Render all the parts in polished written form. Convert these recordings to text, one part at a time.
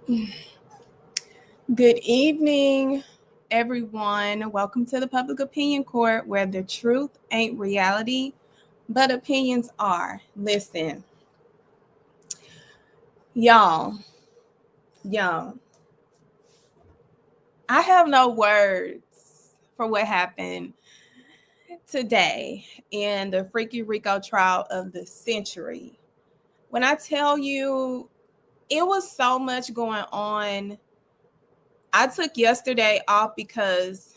Good evening, everyone. Welcome to the Public Opinion Court, where the truth ain't reality, but opinions are. Listen, y'all, I have no words for what happened today in the Freaky Rico trial of the century. When I tell you, it was so much going on. I took yesterday off because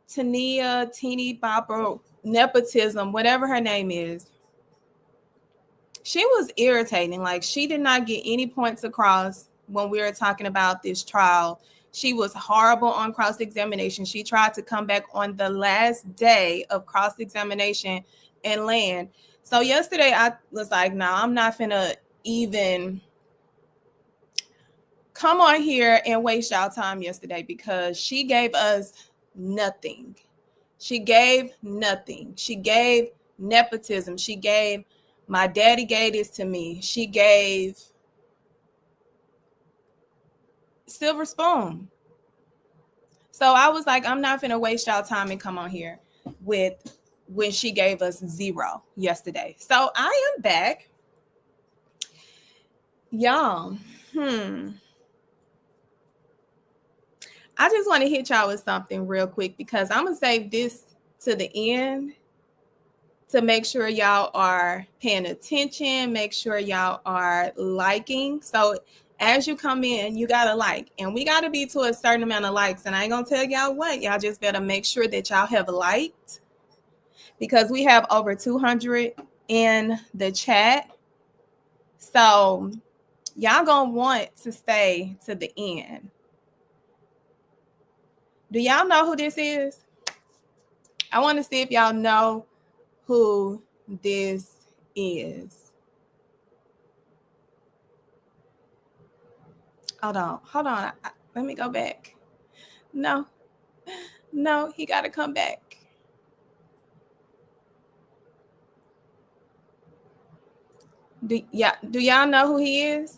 Tania, Teeny Bopper, nepotism, whatever her name is, she was irritating. Like, she did not get any points across when we were talking about this trial. She was horrible on cross-examination. She tried to come back on the last day of cross-examination and land. So yesterday I was like, no, I'm not finna even come on here and waste y'all time yesterday, because she gave us nothing. She gave nothing. She gave nepotism. She gave, my daddy gave this to me. She gave silver spoon. So I was like, I'm not finna waste y'all time and come on here with when she gave us 0 yesterday. So I am back. Y'all, I just want to hit y'all with something real quick, because I'm going to save this to the end to make sure y'all are paying attention, make sure y'all are liking. So as you come in, you got to like, and we got to be to a certain amount of likes. And I ain't going to tell y'all what, y'all just better make sure that y'all have liked, because we have over 200 in the chat. So y'all going to want to stay to the end. Do y'all know who this is? I want to see if y'all know who this is. Hold on. Let me go back. No, he got to come back. Do y'all know who he is?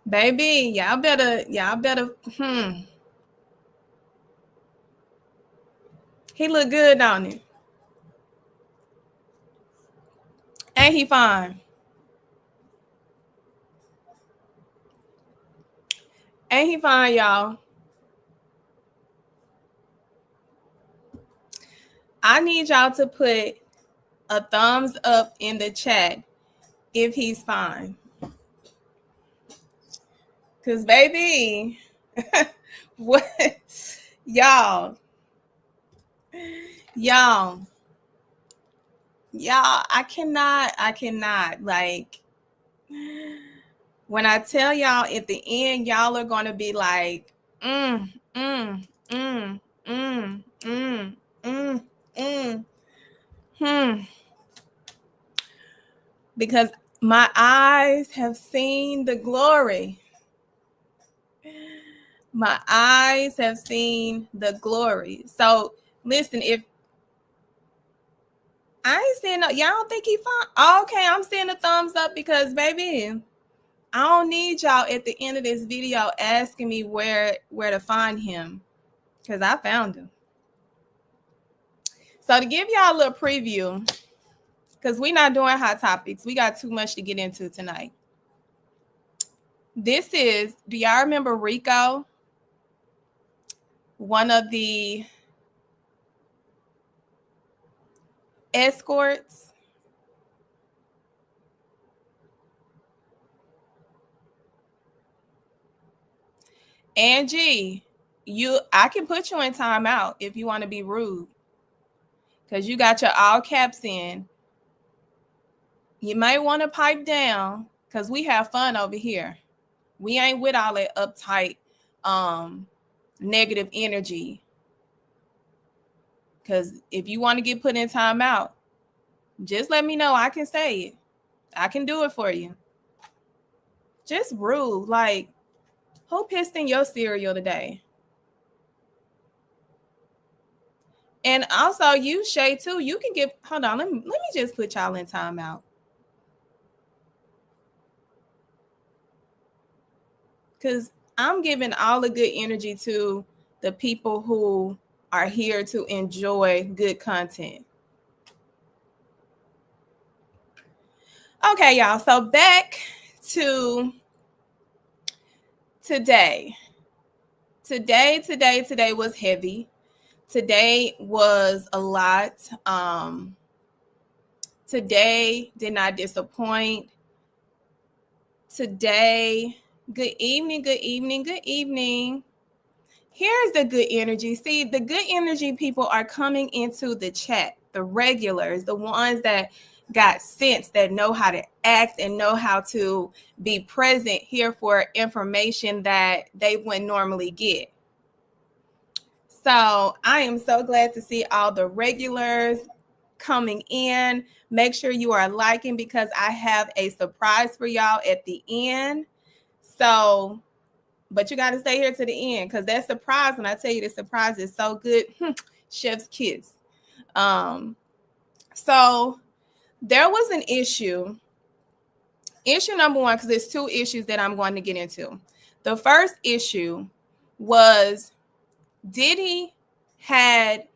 Baby, y'all better. He look good, don't he? Ain't he fine? Ain't he fine, y'all? I need y'all to put a thumbs up in the chat if he's fine. Cause baby, what y'all, I cannot, like, when I tell y'all at the end, y'all are gonna be like, because my eyes have seen the glory. My eyes have seen the glory. So listen, if I ain't seeing no, y'all don't think he fine? Okay, I'm seeing a thumbs up, because baby, I don't need y'all at the end of this video asking me where to find him, because I found him. So to give y'all a little preview, because we're not doing hot topics, we got too much to get into tonight. This is, do y'all remember Rico? One of the escorts. Angie, I can put you in timeout if you want to be rude, because you got your all caps in. You might want to pipe down, because we have fun over here. We ain't with all that uptight, negative energy. Because if you want to get put in timeout, just let me know. I can say it. I can do it for you. Just rude. Like, who pissed in your cereal today? And also you, Shay, too. You can get, hold on, let me just put y'all in timeout. Because I'm giving all the good energy to the people who are here to enjoy good content. Okay, y'all. So back to today. Today was heavy. Today was a lot. Today did not disappoint. Today, good evening. Here's the good energy. See, the good energy people are coming into the chat, the regulars, the ones that got sense, that know how to act and know how to be present here for information that they wouldn't normally get. So I am so glad to see all the regulars coming in. Make sure you are liking, because I have a surprise for y'all at the end. So, but you got to stay here to the end, because that surprise, when I tell you the surprise is so good, chef's kiss. So there was an issue number one, because there's two issues that I'm going to get into. The first issue was Diddy had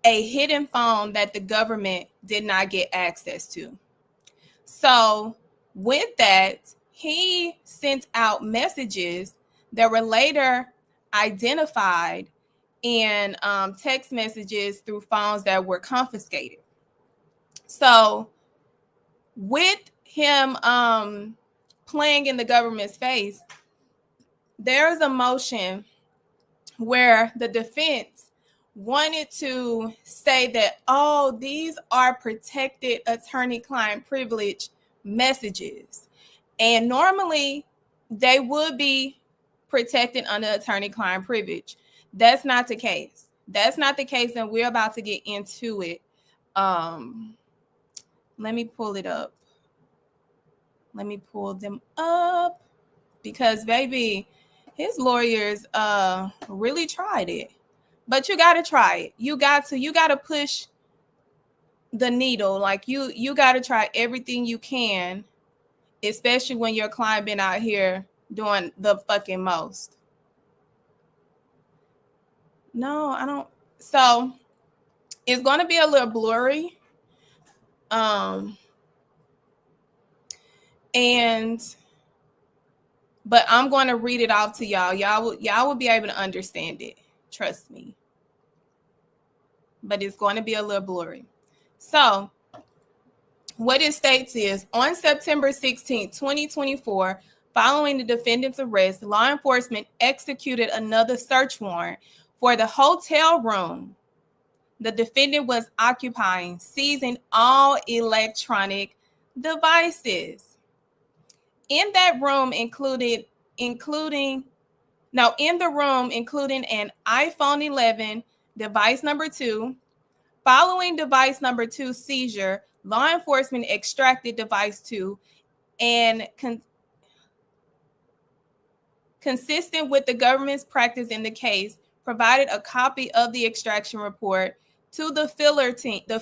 a hidden phone that the government did not get access to. So with that, he sent out messages that were later identified in text messages through phones that were confiscated. So with him playing in the government's face, there's a motion where the defense wanted to say that, oh, these are protected attorney-client privilege messages. And normally they would be protected under attorney-client privilege. That's not the case. And we're about to get into it. Let me pull it up. Let me pull them up, because baby, his lawyers really tried it. But you got to try it. You got to push the needle. Like you got to try everything you can, especially when your client been out here doing the fucking most. No, I don't. So it's going to be a little blurry. But I'm going to read it off to y'all. Y'all will be able to understand it. Trust me. But it's going to be a little blurry. So what it states is, on September 16, 2024, following the defendant's arrest, law enforcement executed another search warrant for the hotel room the defendant was occupying, seizing all electronic devices. In that room including an iPhone 11, device number 2. Following device number 2 seizure, law enforcement extracted device 2 and consistent with the government's practice in the case, provided a copy of the extraction report to the filter team. The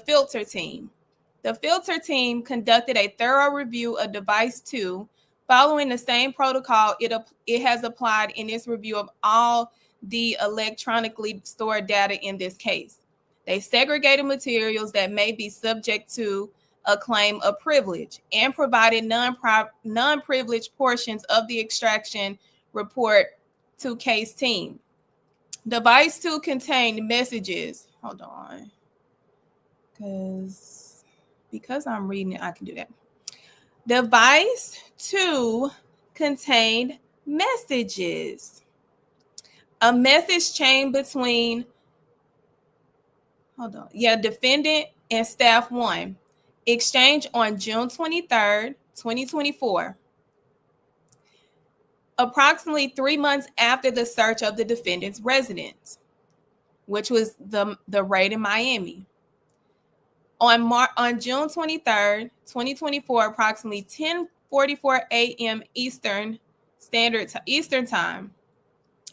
filter team conducted a thorough review of device 2, following the same protocol it has applied in its review of all the electronically stored data in this case. They segregated materials that may be subject to a claim of privilege and provided non-privileged portions of the extraction report to case team. Device 2 contained messages. Hold on. Because I'm reading it, I can do that. Device 2 contained messages. A message chain between defendant and staff 1, exchanged on June 23rd, 2024. Approximately 3 months after the search of the defendant's residence, which was the raid in Miami. On June 23rd, 2024, approximately 10:44 a.m. Eastern Time,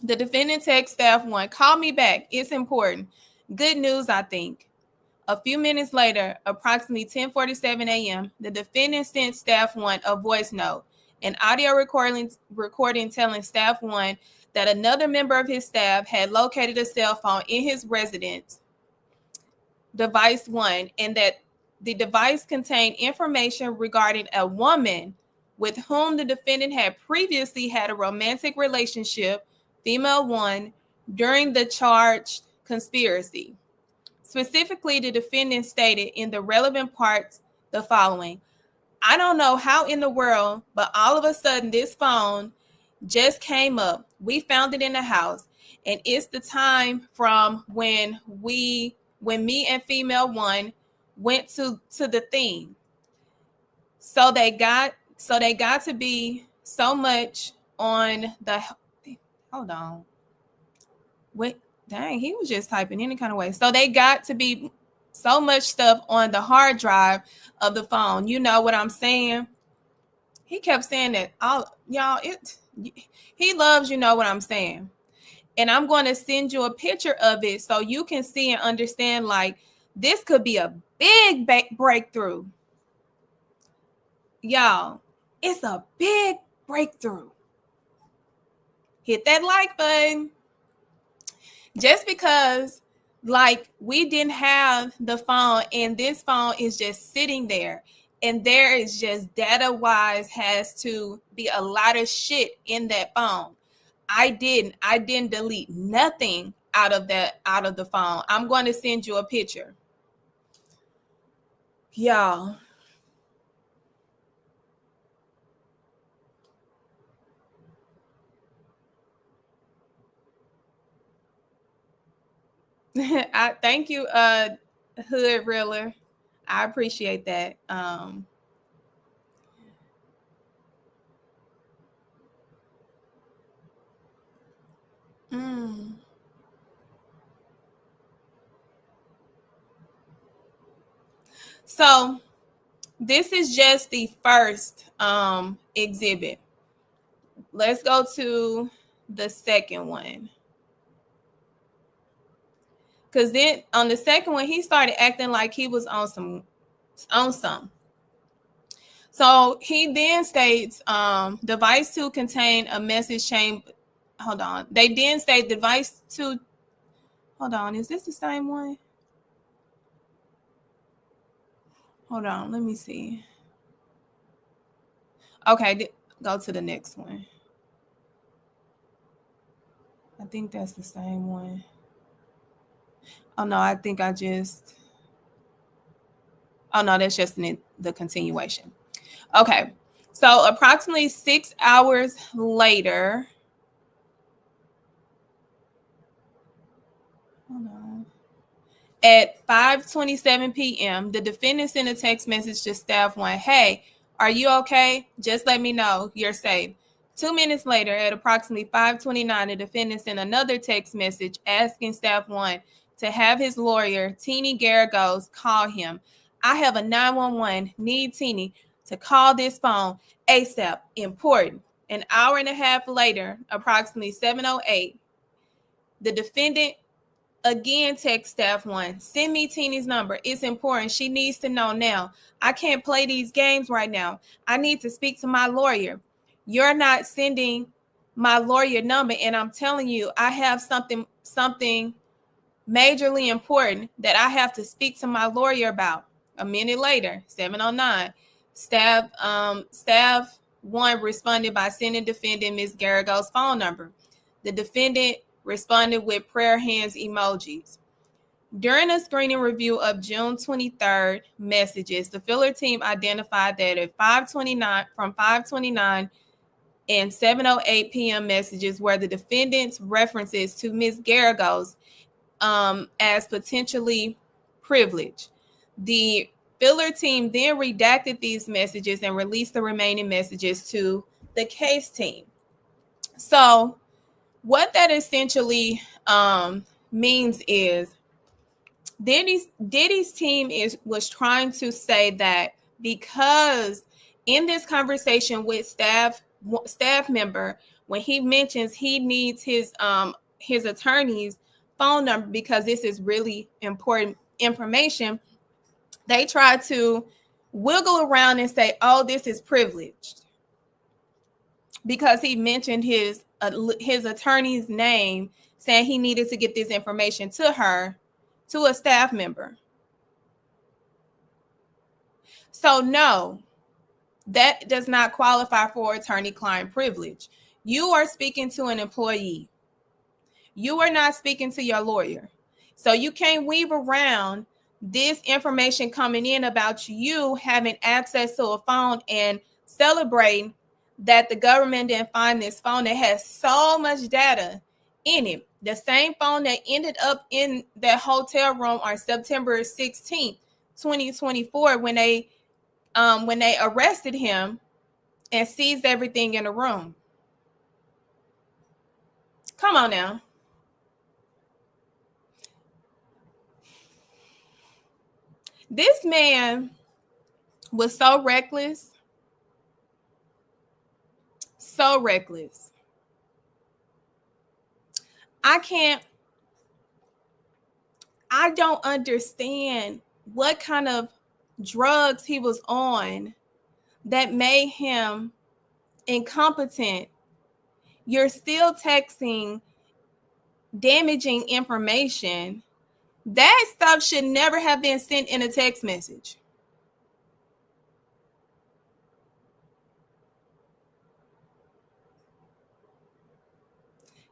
the defendant texts staff 1, call me back. It's important. Good news, I think. A few minutes later, approximately 10:47 a.m., the defendant sent staff one a voice note, an audio recording telling staff one that another member of his staff had located a cell phone in his residence, device one, and that the device contained information regarding a woman with whom the defendant had previously had a romantic relationship, female one, during the charged conspiracy. Specifically, the defendant stated in the relevant parts the following: I don't know how in the world, but all of a sudden this phone just came up. We found it in the house, and it's the time from when me and female one went to the thing. So they got to be so much on the hold on. Wait, dang, he was just typing any kind of way. So they got to be so much stuff on the hard drive of the phone. You know what I'm saying? He kept saying that all y'all he loves, you know what I'm saying. And I'm going to send you a picture of it so you can see and understand, like, this could be a big breakthrough. Y'all, it's a big breakthrough. Hit that like button. Just because, like, we didn't have the phone and this phone is just sitting there, and there is just data wise has to be a lot of shit in that phone. I didn't delete nothing out of the phone. I'm going to send you a picture. Y'all. I thank you, Hood Reeler. I appreciate that. Mm. So this is just the first exhibit. Let's go to the second one. Because then on the second one, he started acting like he was on some. So he then states device 2 contained a message chain. Hold on. They then state device 2. Hold on. Is this the same one? Hold on. Let me see. Okay. Go to the next one. I think that's the same one. Oh, no. I think I just. Oh, no. That's just the continuation. Okay. So approximately 6 hours later. Hold on. At 5:27 p.m., the defendant sent a text message to staff one. Hey, are you okay? Just let me know you're safe. 2 minutes later, at approximately 5:29, the defendant sent another text message asking staff one to have his lawyer, Teeny Garagos, call him. I have a 911. Need Teeny to call this phone ASAP. Important. An hour and a half later, approximately 7:08, the defendant again text staff one. Send me Teeny's number. It's important. She needs to know now. I can't play these games right now. I need to speak to my lawyer. You're not sending my lawyer number, and I'm telling you, I have something majorly important that I have to speak to my lawyer about. A minute later, 7:09, staff one responded by sending defendant Ms. Garagos' phone number. The defendant responded with prayer hands emojis. During a screening review of June 23rd messages, the filler team identified that at 5:29 and 7:08 p.m. messages were the defendant's references to Ms. Garagos as potentially privileged. The filler team then redacted these messages and released the remaining messages to the case team. So what that essentially means is Diddy's team was trying to say that because in this conversation with staff member, when he mentions he needs his attorneys phone number because this is really important information, they try to wiggle around and say, oh, this is privileged because he mentioned his attorney's name, saying he needed to get this information to her, to a staff member. So no, that does not qualify for attorney-client privilege. You are speaking to an employee. You are not speaking to your lawyer. So you can't weave around this information coming in about you having access to a phone and celebrating that the government didn't find this phone that has so much data in it. The same phone that ended up in that hotel room on September 16th, 2024, when they arrested him and seized everything in the room. Come on now. This man was so reckless. So reckless. I don't understand what kind of drugs he was on that made him incompetent. You're still texting damaging information. That stuff should never have been sent in a text message.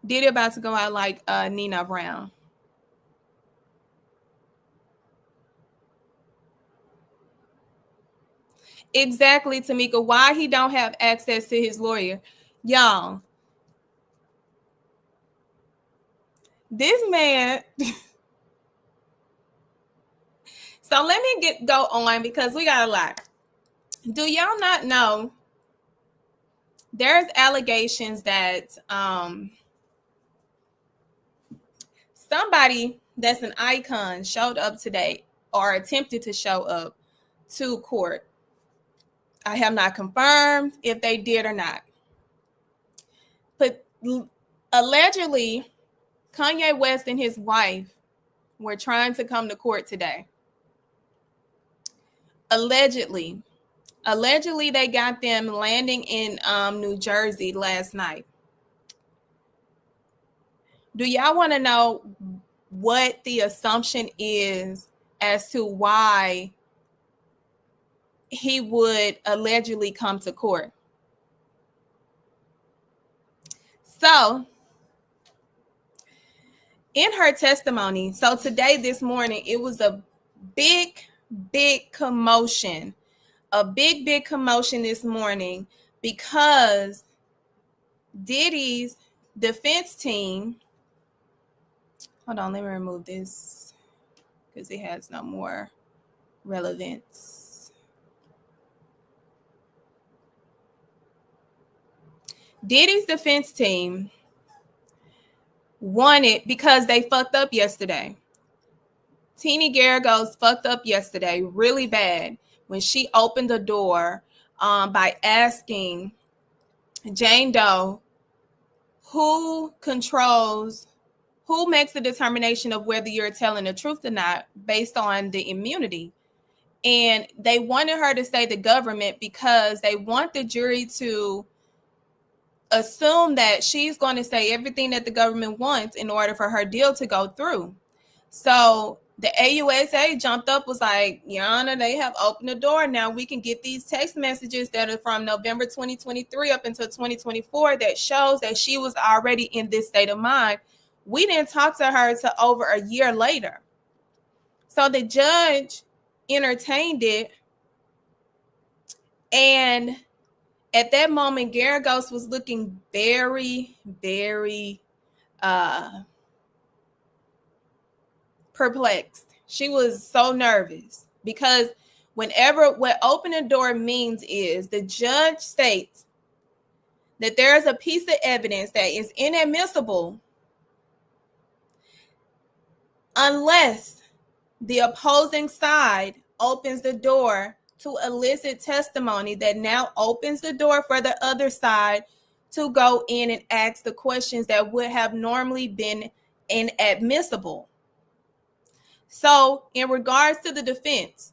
Did it about to go out like Nina Brown. Exactly, Tamika. Why he don't have access to his lawyer. Y'all, this man. So let me go on because we got a lot. Do y'all not know there's allegations that somebody that's an icon showed up today or attempted to show up to court? I have not confirmed if they did or not. But allegedly, Kanye West and his wife were trying to come to court today. Allegedly, they got them landing in New Jersey last night. Do y'all want to know what the assumption is as to why he would allegedly come to court? So, in her testimony, so today, this morning, it was a big commotion. A big commotion this morning because Diddy's defense team, hold on, let me remove this because it has no more relevance. Diddy's defense team wanted, because they fucked up yesterday. Teeny Garagos fucked up yesterday really bad when she opened the door by asking Jane Doe who makes the determination of whether you're telling the truth or not based on the immunity. And they wanted her to say the government because they want the jury to assume that she's going to say everything that the government wants in order for her deal to go through. So the AUSA jumped up, was like, Your Honor, they have opened the door. Now we can get these text messages that are from November 2023 up until 2024 that shows that she was already in this state of mind. We didn't talk to her till over a year later. So the judge entertained it. And at that moment, Garagos was looking very perplexed. She was so nervous because what open the door means is the judge states that there is a piece of evidence that is inadmissible unless the opposing side opens the door to elicit testimony that now opens the door for the other side to go in and ask the questions that would have normally been inadmissible. So in regards to the defense,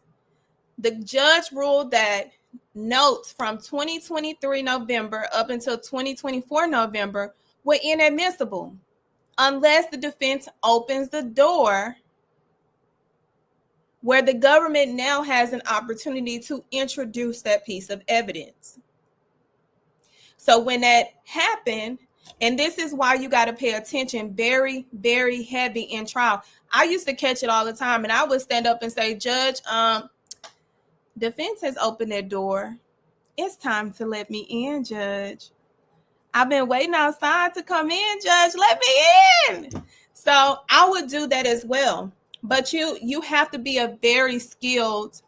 the judge ruled that notes from 2023 November up until 2024 November were inadmissible unless the defense opens the door where the government now has an opportunity to introduce that piece of evidence. So when that happened, and this is why you got to pay attention very, very heavy in trial. I used to catch it all the time, and I would stand up and say, Judge, defense has opened their door. It's time to let me in, Judge. I've been waiting outside to come in, Judge. Let me in. So I would do that as well. But you have to be a very skilled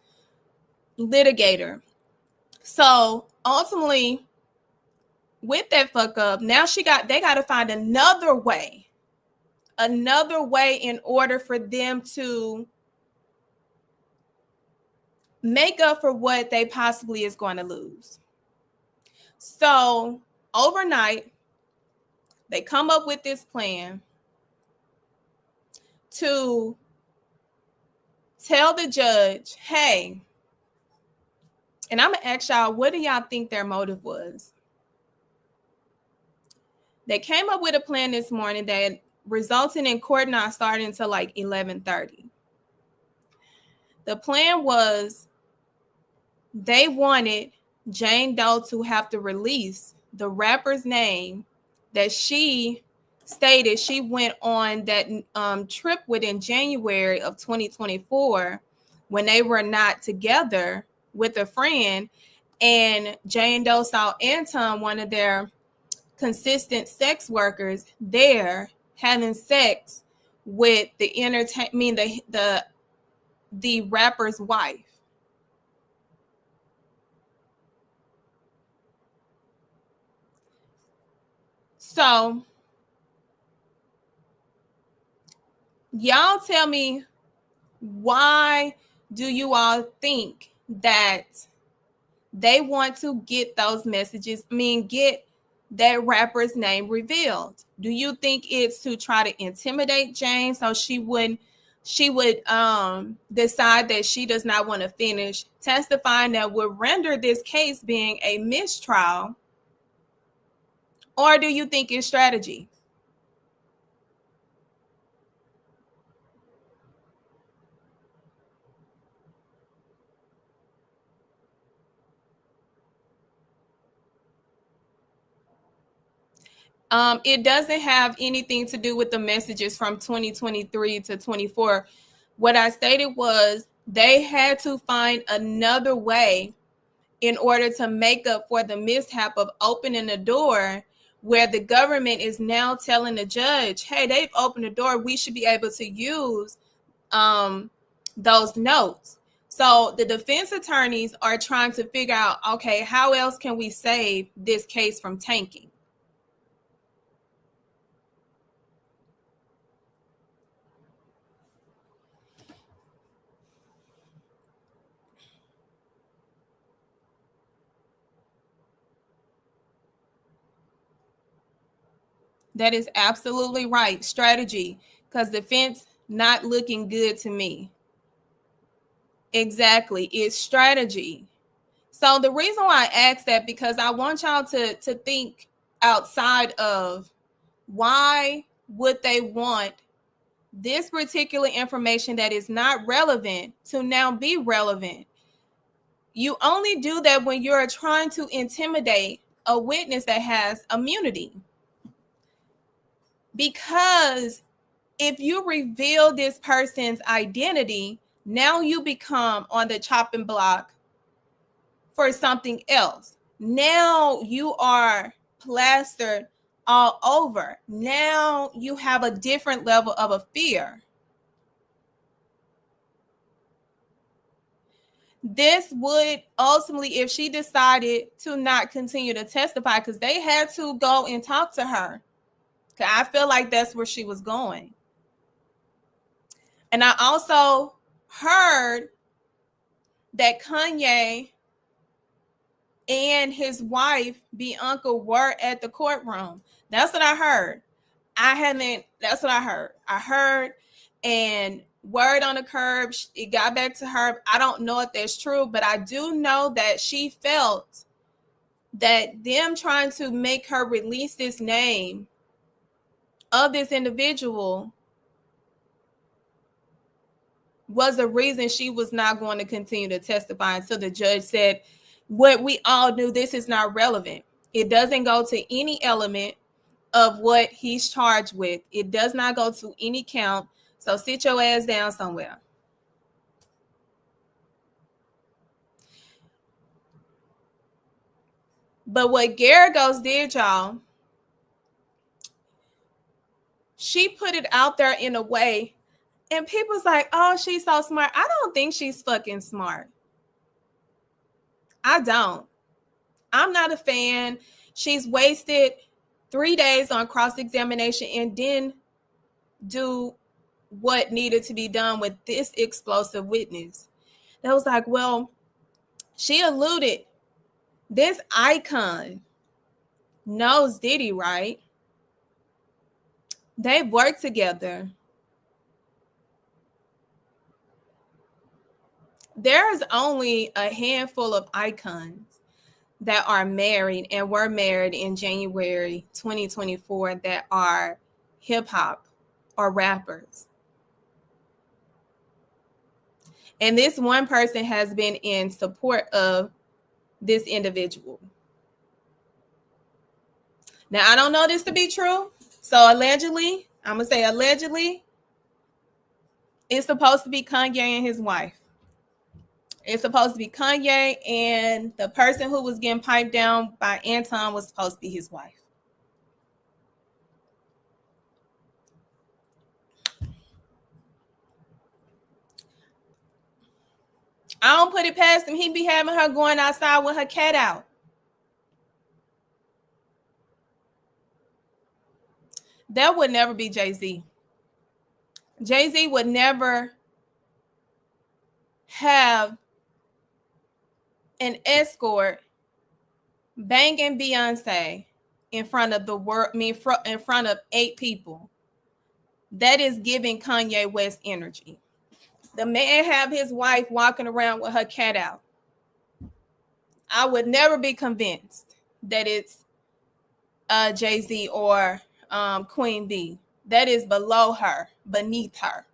litigator. So ultimately, with that fuck up, now they got to find another way in order for them to make up for what they possibly is going to lose. So overnight, they come up with this plan to tell the judge, hey, and I'm gonna ask y'all, what do y'all think their motive was? They came up with a plan this morning that resulted in court not starting until like 11:30. The plan was they wanted Jane Doe to have to release the rapper's name that she stated she went on that trip with in January of 2024 when they were not together with a friend, and Jane Doe saw Anton, one of their consistent sex workers, there having sex with the rapper's wife. So y'all tell me, why do you all think that they want to get those messages? Get that rapper's name revealed? Do you think it's to try to intimidate Jane so she would decide that she does not want to finish testifying, that would render this case being a mistrial? Or do you think it's strategy? It doesn't have anything to do with the messages from 2023 to 24. What I stated was they had to find another way in order to make up for the mishap of opening the door, where the government is now telling the judge, hey, they've opened the door. We should be able to use those notes. So the defense attorneys are trying to figure out, okay, how else can we save this case from tanking? That is absolutely right. Strategy, because defense not looking good to me. Exactly. It's strategy. So the reason why I asked that, because I want y'all to think outside of why would they want this particular information that is not relevant to now be relevant. You only do that when you're trying to intimidate a witness that has immunity. Because if you reveal this person's identity, now you become on the chopping block for something else. Now you are plastered all over. Now you have a different level of a fear. This would ultimately, if she decided to not continue to testify, because they had to go and talk to her, because I feel like that's where she was going. And I also heard that Kanye and his wife, Bianca, were at the courtroom. That's what I heard. I haven't, that's what I heard. I heard, and word on the curb, it got back to her. I don't know if that's true, but I do know that she felt that them trying to make her release this name of this individual was the reason she was not going to continue to testify until the judge said, what we all knew, this is not relevant. It doesn't go to any element of what he's charged with. It does not go to any count. So sit your ass down somewhere. But what Garagos did, y'all, she put it out there in a way, and people's like, oh, she's so smart. I don't think she's fucking smart. I don't. I'm not a fan. She's wasted 3 days on cross-examination and then do what needed to be done with this explosive witness. That was like, well, she alluded, this icon knows Diddy, right? They've worked together. There's only a handful of icons that are married and were married in January 2024 that are hip hop or rappers. And this one person has been in support of this individual. Now, I don't know this to be true. So allegedly, I'm going to say allegedly, it's supposed to be Kanye and his wife. It's supposed to be Kanye, and the person who was getting piped down by Anton was supposed to be his wife. I don't put it past him. He be having her going outside with her cat out. That would never be Jay-Z. Jay-Z would never have an escort banging Beyonce in front of the world, in front of 8 people. That is giving Kanye West energy. The man have his wife walking around with her cat out. I would never be convinced that it's Jay-Z or Queen B. That is below her, beneath her.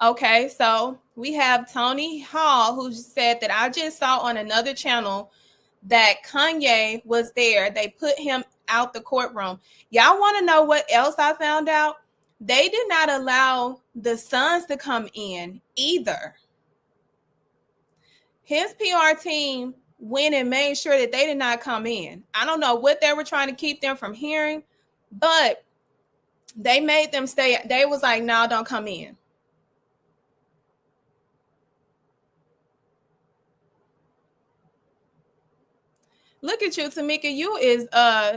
Okay, so we have Tony Hall, who said that I just saw on another channel that Kanye was there. They put him out the courtroom. Y'all want to know what else I found out? They did not allow the sons to come in either. His PR team went and made sure that they did not come in. I don't know what they were trying to keep them from hearing, but they made them stay. They was like, no, don't come in. Look at you, Tamika.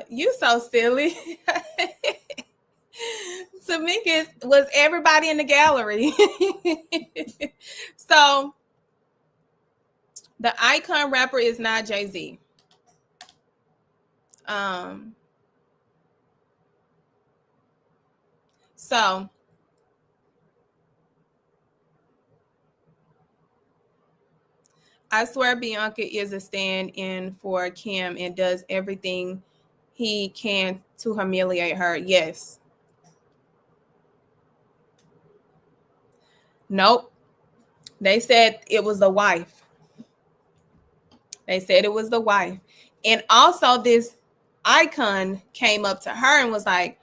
You so silly. Tamika was everybody in the gallery. So the icon rapper is not Jay-Z. So I swear Bianca is a stand-in for Kim and does everything he can to humiliate her. Yes. Nope. They said it was the wife. They said it was the wife. And also this icon came up to her and was like,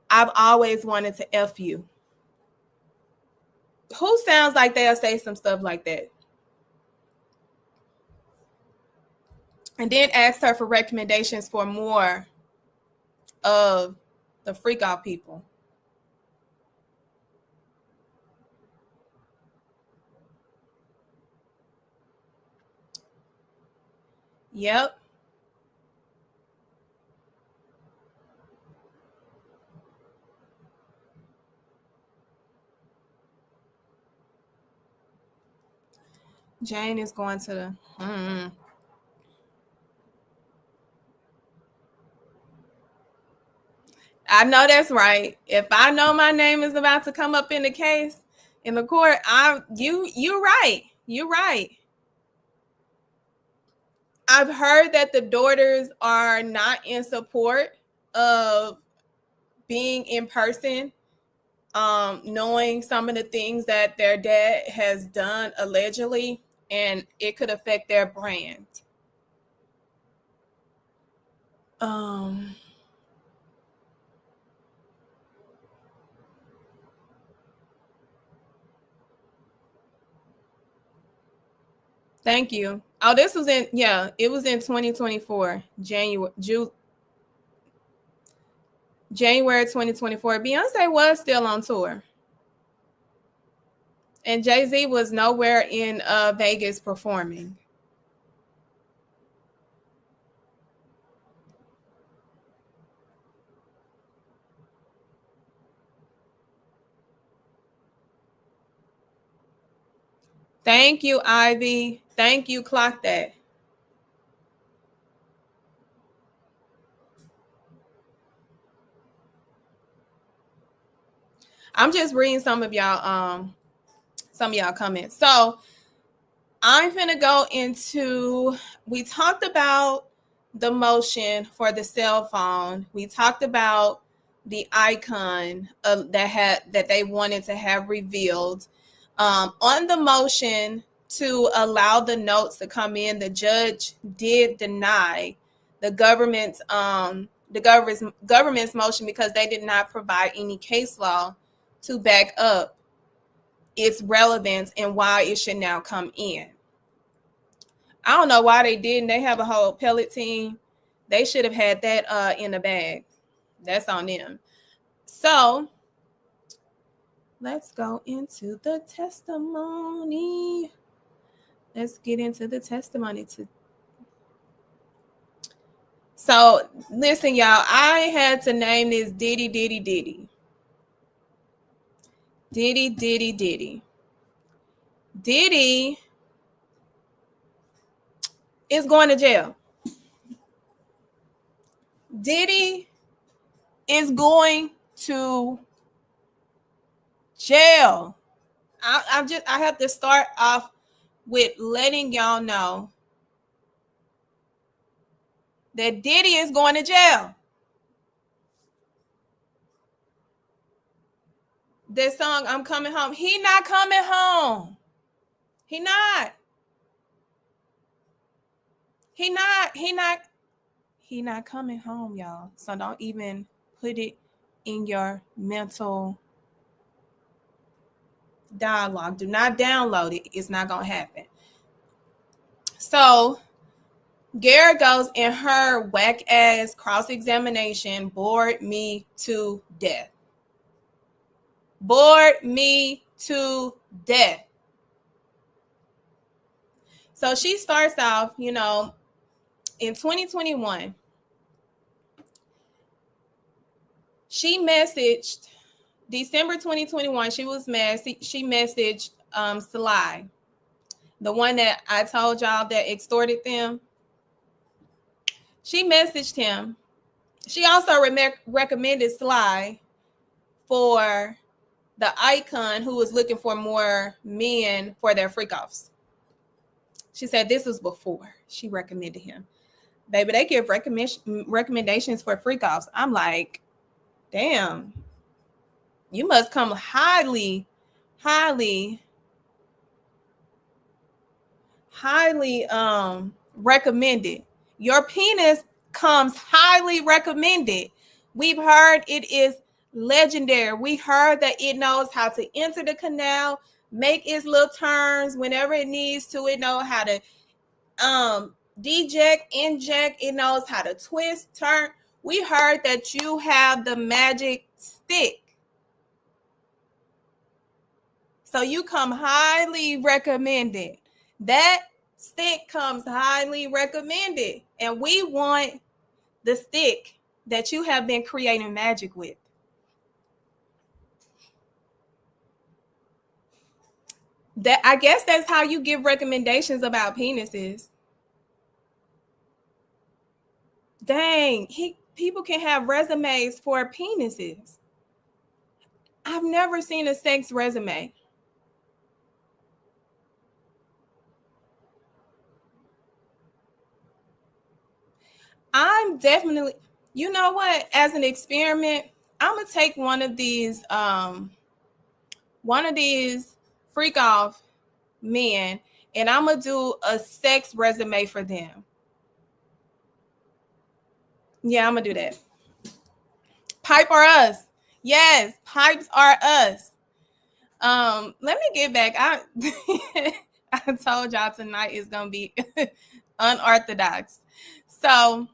I've always wanted to F you. Who sounds like they'll say some stuff like that? And then asked her for recommendations for more of the freak out people. Yep. Jane is going to the I know that's right. If I know my name is about to come up in the case in the court, you're right. You're right. I've heard that the daughters are not in support of being in person, knowing some of the things that their dad has done allegedly, and it could affect their brand. Thank you. Oh, this was it was in 2024, January 2024. Beyonce was still on tour. And Jay-Z was nowhere in Vegas performing. Thank you, Ivy. Thank you, clock that. I'm just reading some of y'all comments. So I'm gonna go into, we talked about the motion for the cell phone. We talked about the icon that they wanted to have revealed. On the motion to allow the notes to come in, the judge did deny the government's motion because they did not provide any case law to back up its relevance and why it should now come in. I don't know why they didn't. They have a whole appellate team. They should have had that in the bag. That's on them. So let's go into the testimony. Let's get into the testimony. So listen, y'all, I had to name this Diddy. Diddy is going to jail. Diddy is going to jail. I have to start off with letting y'all know that Diddy is going to jail. This song, I'm Coming Home. He not coming home. He not coming home, y'all. So don't even put it in your mental dialogue. Do not download it. It's not going to happen. So Gara goes in her whack ass cross-examination, bored me to death. Bored me to death. So she starts off, in 2021, she messaged, December 2021, she messaged Sly, the one that I told y'all that extorted them. She messaged him. She also recommended Sly for the icon who was looking for more men for their freak offs. She said this was before she recommended him. Baby, they give recommendations for freak offs. I'm like, damn, you must come highly recommended. Your penis comes highly recommended. We've heard it is legendary. We heard that it knows how to enter the canal, make its little turns whenever it needs to. It knows how to deject, inject. It knows how to twist, turn. We heard that you have the magic stick. So you come highly recommended. That stick comes highly recommended. And we want the stick that you have been creating magic with. That, I guess that's how you give recommendations about penises. Dang, people can have resumes for penises. I've never seen a sex resume. I'm definitely, you know what, as an experiment, I'm gonna take one of these freak off men, and I'm gonna do a sex resume for them. Yeah, I'm gonna do that. Pipe are us. Yes, pipes are us. Let me get back. I told y'all tonight is gonna be unorthodox. So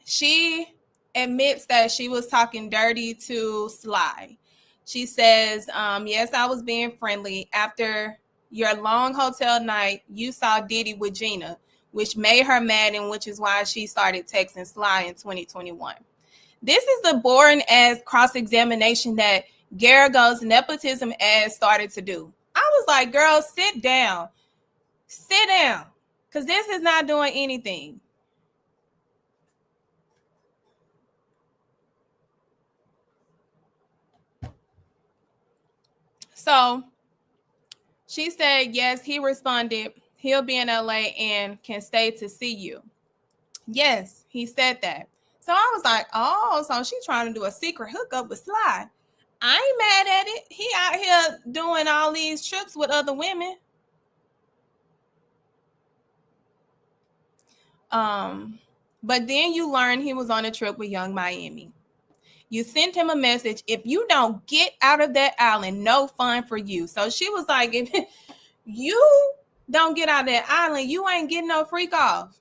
she admits that she was talking dirty to Sly. She says, yes, I was being friendly. After your long hotel night, you saw Diddy with Gina, which made her mad, and which is why she started texting Sly in 2021. This is the boring ass cross-examination that Garrigo's nepotism ass started to do. I was like, girl, sit down. Sit down. Because this is not doing anything. So she said, yes, he responded, he'll be in LA and can stay to see you. Yes, he said that. So I was like, oh, so she's trying to do a secret hookup with Sly. I ain't mad at it. He out here doing all these trips with other women. But then you learn he was on a trip with Young Miami. You sent him a message. If you don't get out of that island, no fun for you. So she was like, if you don't get out of that island, you ain't getting no freak off.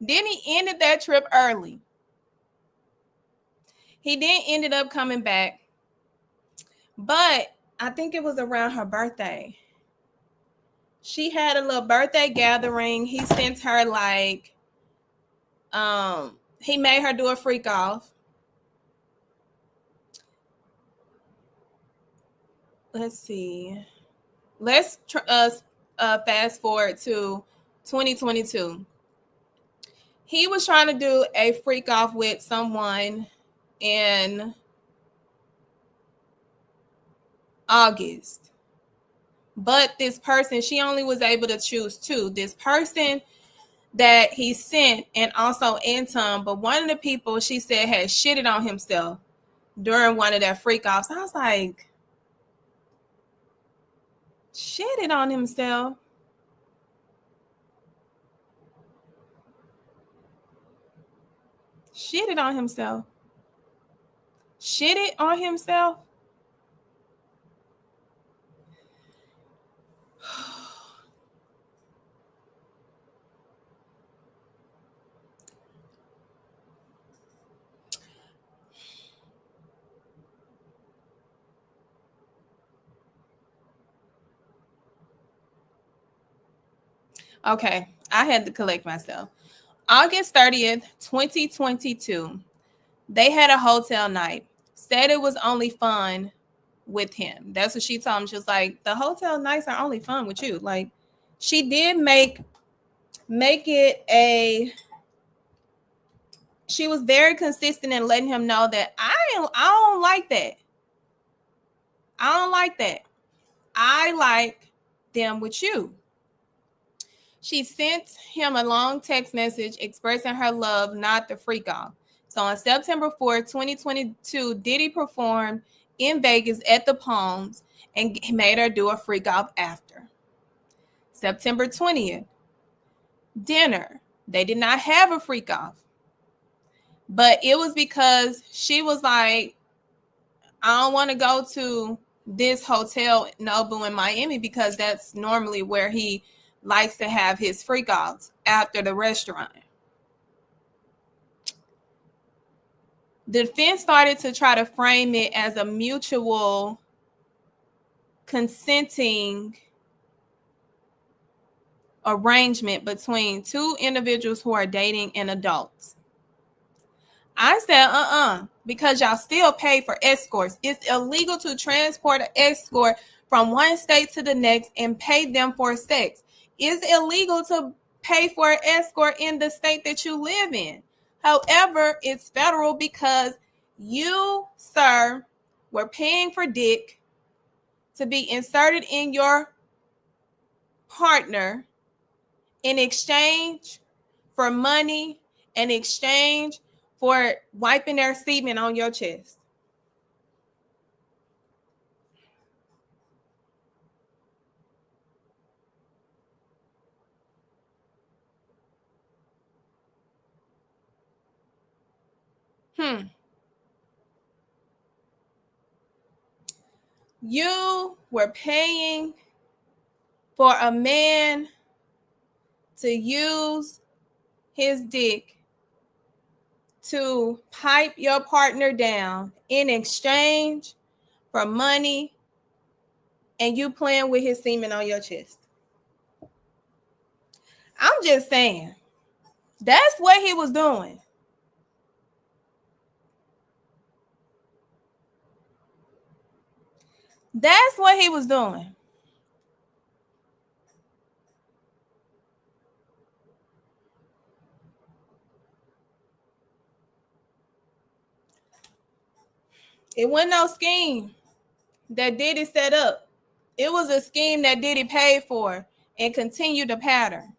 Then he ended that trip early. He then ended up coming back. But I think it was around her birthday. She had a little birthday gathering. He sent her like, he made her do a freak off. Let's see. Let's fast forward to 2022. He was trying to do a freak off with someone in August. But this person, she only was able to choose two. This person that he sent and also Anton, but one of the people she said had shitted on himself during one of their freak offs. I was like, shitted on himself? Shitted on himself? Shitted on himself? Okay, I had to collect myself. August 30th, 2022, they had a hotel night. Said it was only fun with him. That's what she told him. She was like, the hotel nights are only fun with you. Like, she did make it a, she was very consistent in letting him know that I don't like that. I don't like that. I like them with you. She sent him a long text message expressing her love, not the freak off. So on September 4th, 2022, Diddy performed in Vegas at the Palms and made her do a freak off after. September 20th, dinner. They did not have a freak off. But it was because she was like, I don't want to go to this hotel Nobu in Miami because that's normally where he likes to have his freak offs after the restaurant. The defense started to try to frame it as a mutual consenting arrangement between two individuals who are dating and adults. I said, because y'all still pay for escorts. It's illegal to transport an escort from one state to the next and pay them for sex. It's illegal to pay for an escort in the state that you live in. However, it's federal because you, sir, were paying for dick to be inserted in your partner in exchange for money, in exchange for wiping their semen on your chest. You were paying for a man to use his dick to pipe your partner down in exchange for money, and you playing with his semen on your chest. I'm just saying, that's what he was doing. That's what he was doing. It wasn't no scheme that Diddy set up. It was a scheme that Diddy paid for and continued the pattern.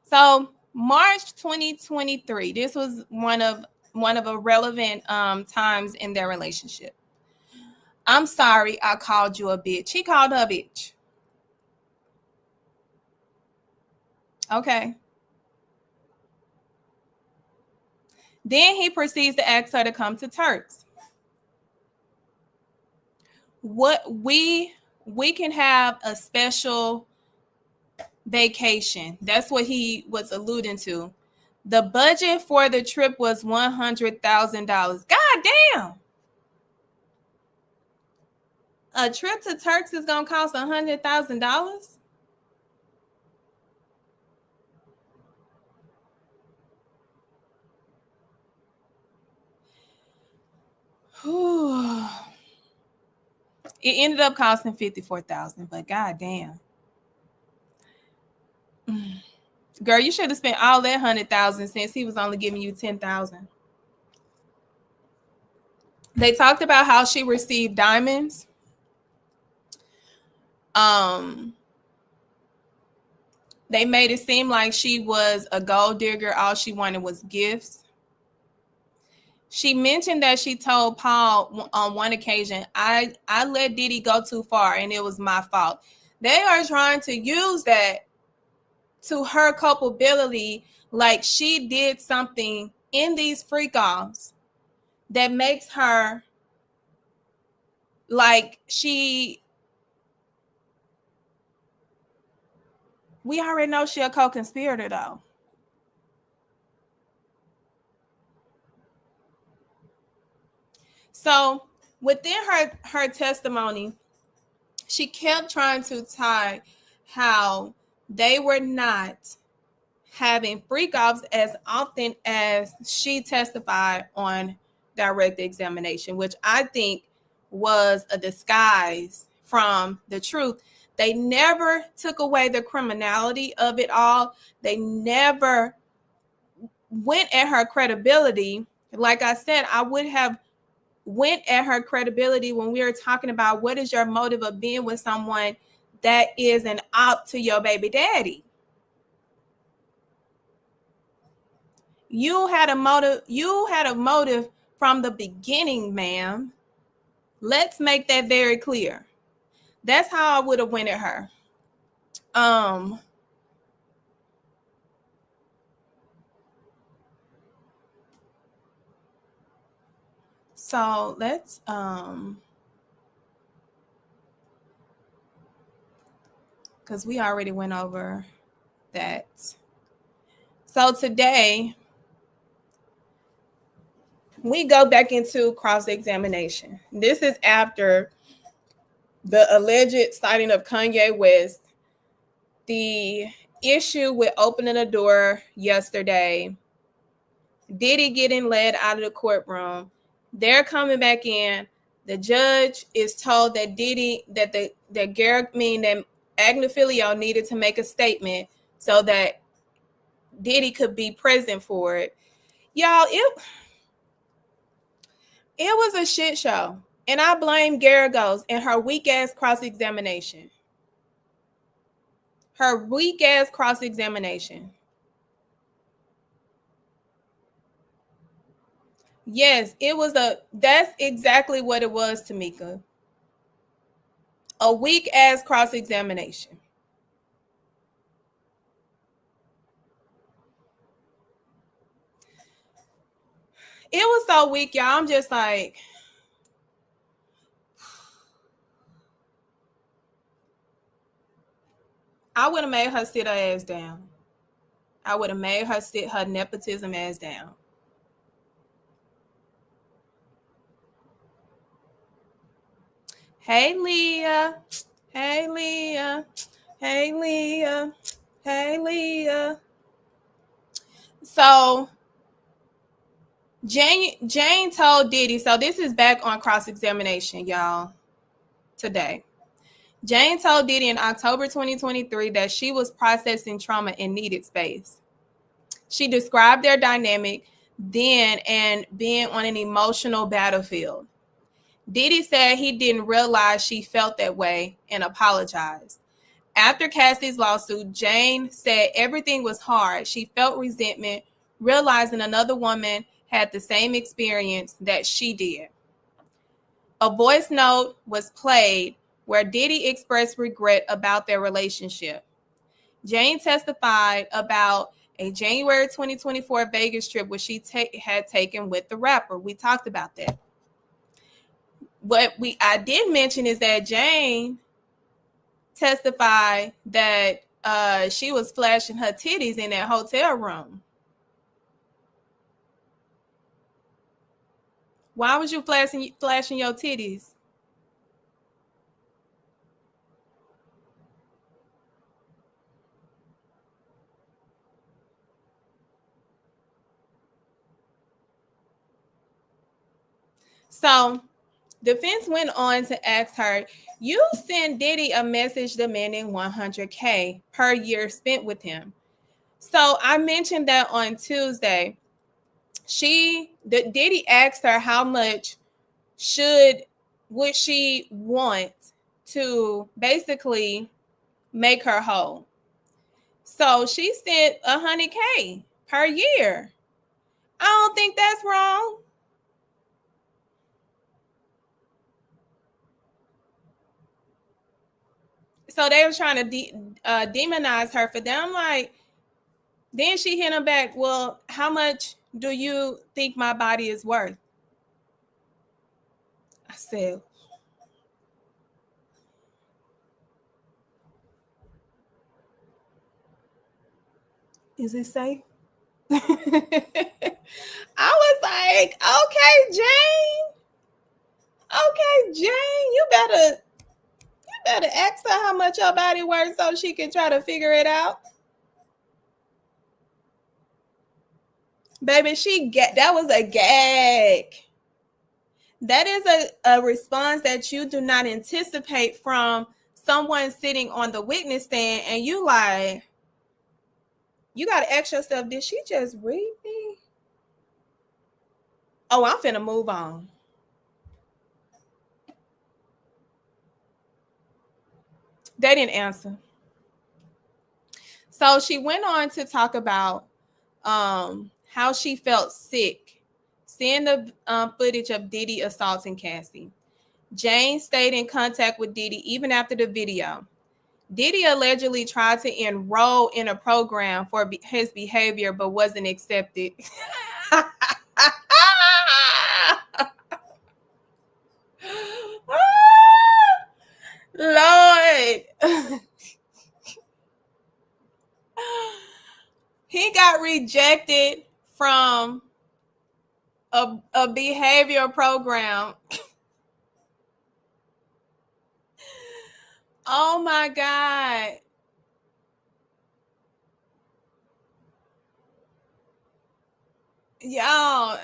So March 2023, this was one of a relevant times in their relationship. I'm sorry I called you a bitch. He called her a bitch. Okay. Then he proceeds to ask her to come to Turks. What we can have a special vacation. That's what he was alluding to. The budget for the trip was $100,000. God damn. A trip to Turks is gonna cost $100,000. It ended up costing $54,000, but goddamn, girl, you should have spent all that $100,000 since he was only giving you $10,000. They talked about how she received diamonds. They made it seem like she was a gold digger. All she wanted was gifts. She mentioned that she told Paul on one occasion, I let Diddy go too far and it was my fault. They are trying to use that to her culpability, like she did something in these freak offs that makes her like we already know she a co-conspirator though. So within her testimony, she kept trying to tie how they were not having freak offs as often as she testified on direct examination, which I think was a disguise from the truth. They never took away the criminality of it all. They never went at her credibility. Like I said, I would have went at her credibility when we were talking about what is your motive of being with someone that is an op to your baby daddy. You had a motive from the beginning, ma'am. Let's make that very clear. That's how I would have went at her. So let's because we already went over that. So today we go back into cross-examination. This is after the alleged sighting of Kanye West, the issue with opening the door yesterday, Diddy getting led out of the courtroom. They're coming back in. The judge is told that that Agnifilio needed to make a statement so that Diddy could be present for it. Y'all, it was a shit show. And I blame Garagos and her weak ass cross-examination. Her weak ass cross-examination. Yes, that's exactly what it was, Tamika. A weak ass cross-examination. It was so weak, y'all. I'm just like, I would have made her sit her ass down. I would have made her sit her nepotism ass down. Hey, Leah. Hey, Leah. Hey, Leah. Hey, Leah. So Jane told Diddy, so this is back on cross-examination, y'all, today. Jane told Diddy in October 2023 that she was processing trauma and needed space. She described their dynamic then and being on an emotional battlefield. Diddy said he didn't realize she felt that way and apologized. After Cassie's lawsuit, Jane said everything was hard. She felt resentment, realizing another woman had the same experience that she did. A voice note was played where Diddy expressed regret about their relationship. Jane testified about a January 2024 Vegas trip which she had taken with the rapper. We talked about that. What I did mention is that Jane testified that she was flashing her titties in that hotel room. Why was you flashing your titties? So defense went on to ask her, you send Diddy a message demanding $100K per year spent with him. So I mentioned that on Tuesday. Diddy asked her how much would she want to basically make her whole. So she said $100K per year. I don't think that's wrong. So they were trying to demonize her for that. I'm like, then she hit him back, well, how much do you think my body is worth? I said, is it safe? I was like, okay, Jane. Okay, Jane, you better ask her how much your body worth so she can try to figure it out. Baby, that was a gag. That is a response that you do not anticipate from someone sitting on the witness stand, and you like, you got to ask yourself, did she just read me? Oh, I'm finna move on. They didn't answer. So she went on to talk about how she felt sick seeing the footage of Diddy assaulting Cassie. Jane stayed in contact with Diddy even after the video. Diddy allegedly tried to enroll in a program for his behavior but wasn't accepted. Lord. He got rejected from a behavior program. Oh my God. Y'all.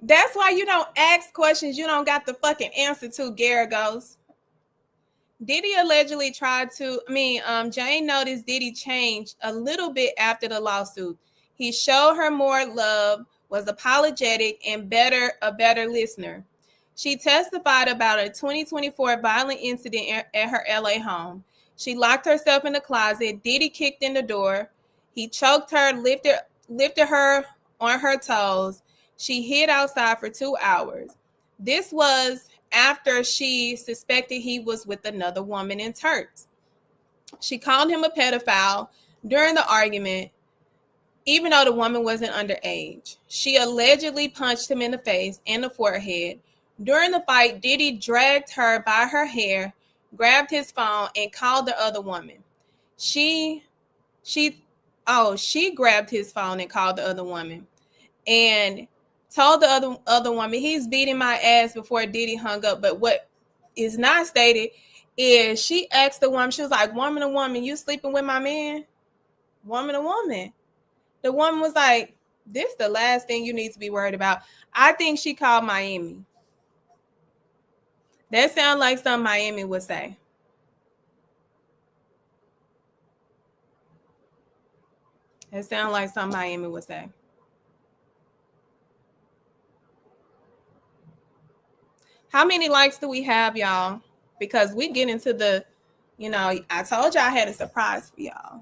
That's why you don't ask questions you don't got the fucking answer to, Garagos. Diddy allegedly Jane noticed Diddy changed a little bit after the lawsuit. He showed her more love, was apologetic, and a better listener. She testified about a 2024 violent incident at her LA home. She locked herself in the closet. Diddy kicked in the door. He choked her, lifted her on her toes. She hid outside for 2 hours. This was after she suspected he was with another woman in Turks. She called him a pedophile during the argument, even though the woman wasn't underage. She allegedly punched him in the face and the forehead. During the fight, Diddy dragged her by her hair, grabbed his phone, and called the other woman. She grabbed his phone and called the other woman and told the other woman, he's beating my ass, before Diddy hung up. But what is not stated is she asked the woman, she was like, woman to woman, you sleeping with my man? Woman to woman. The woman was like, this is the last thing you need to be worried about. I think she called Miami. That sounds like something Miami would say. That sounds like something Miami would say. How many likes do we have, y'all? Because we get into the, I told y'all I had a surprise for y'all.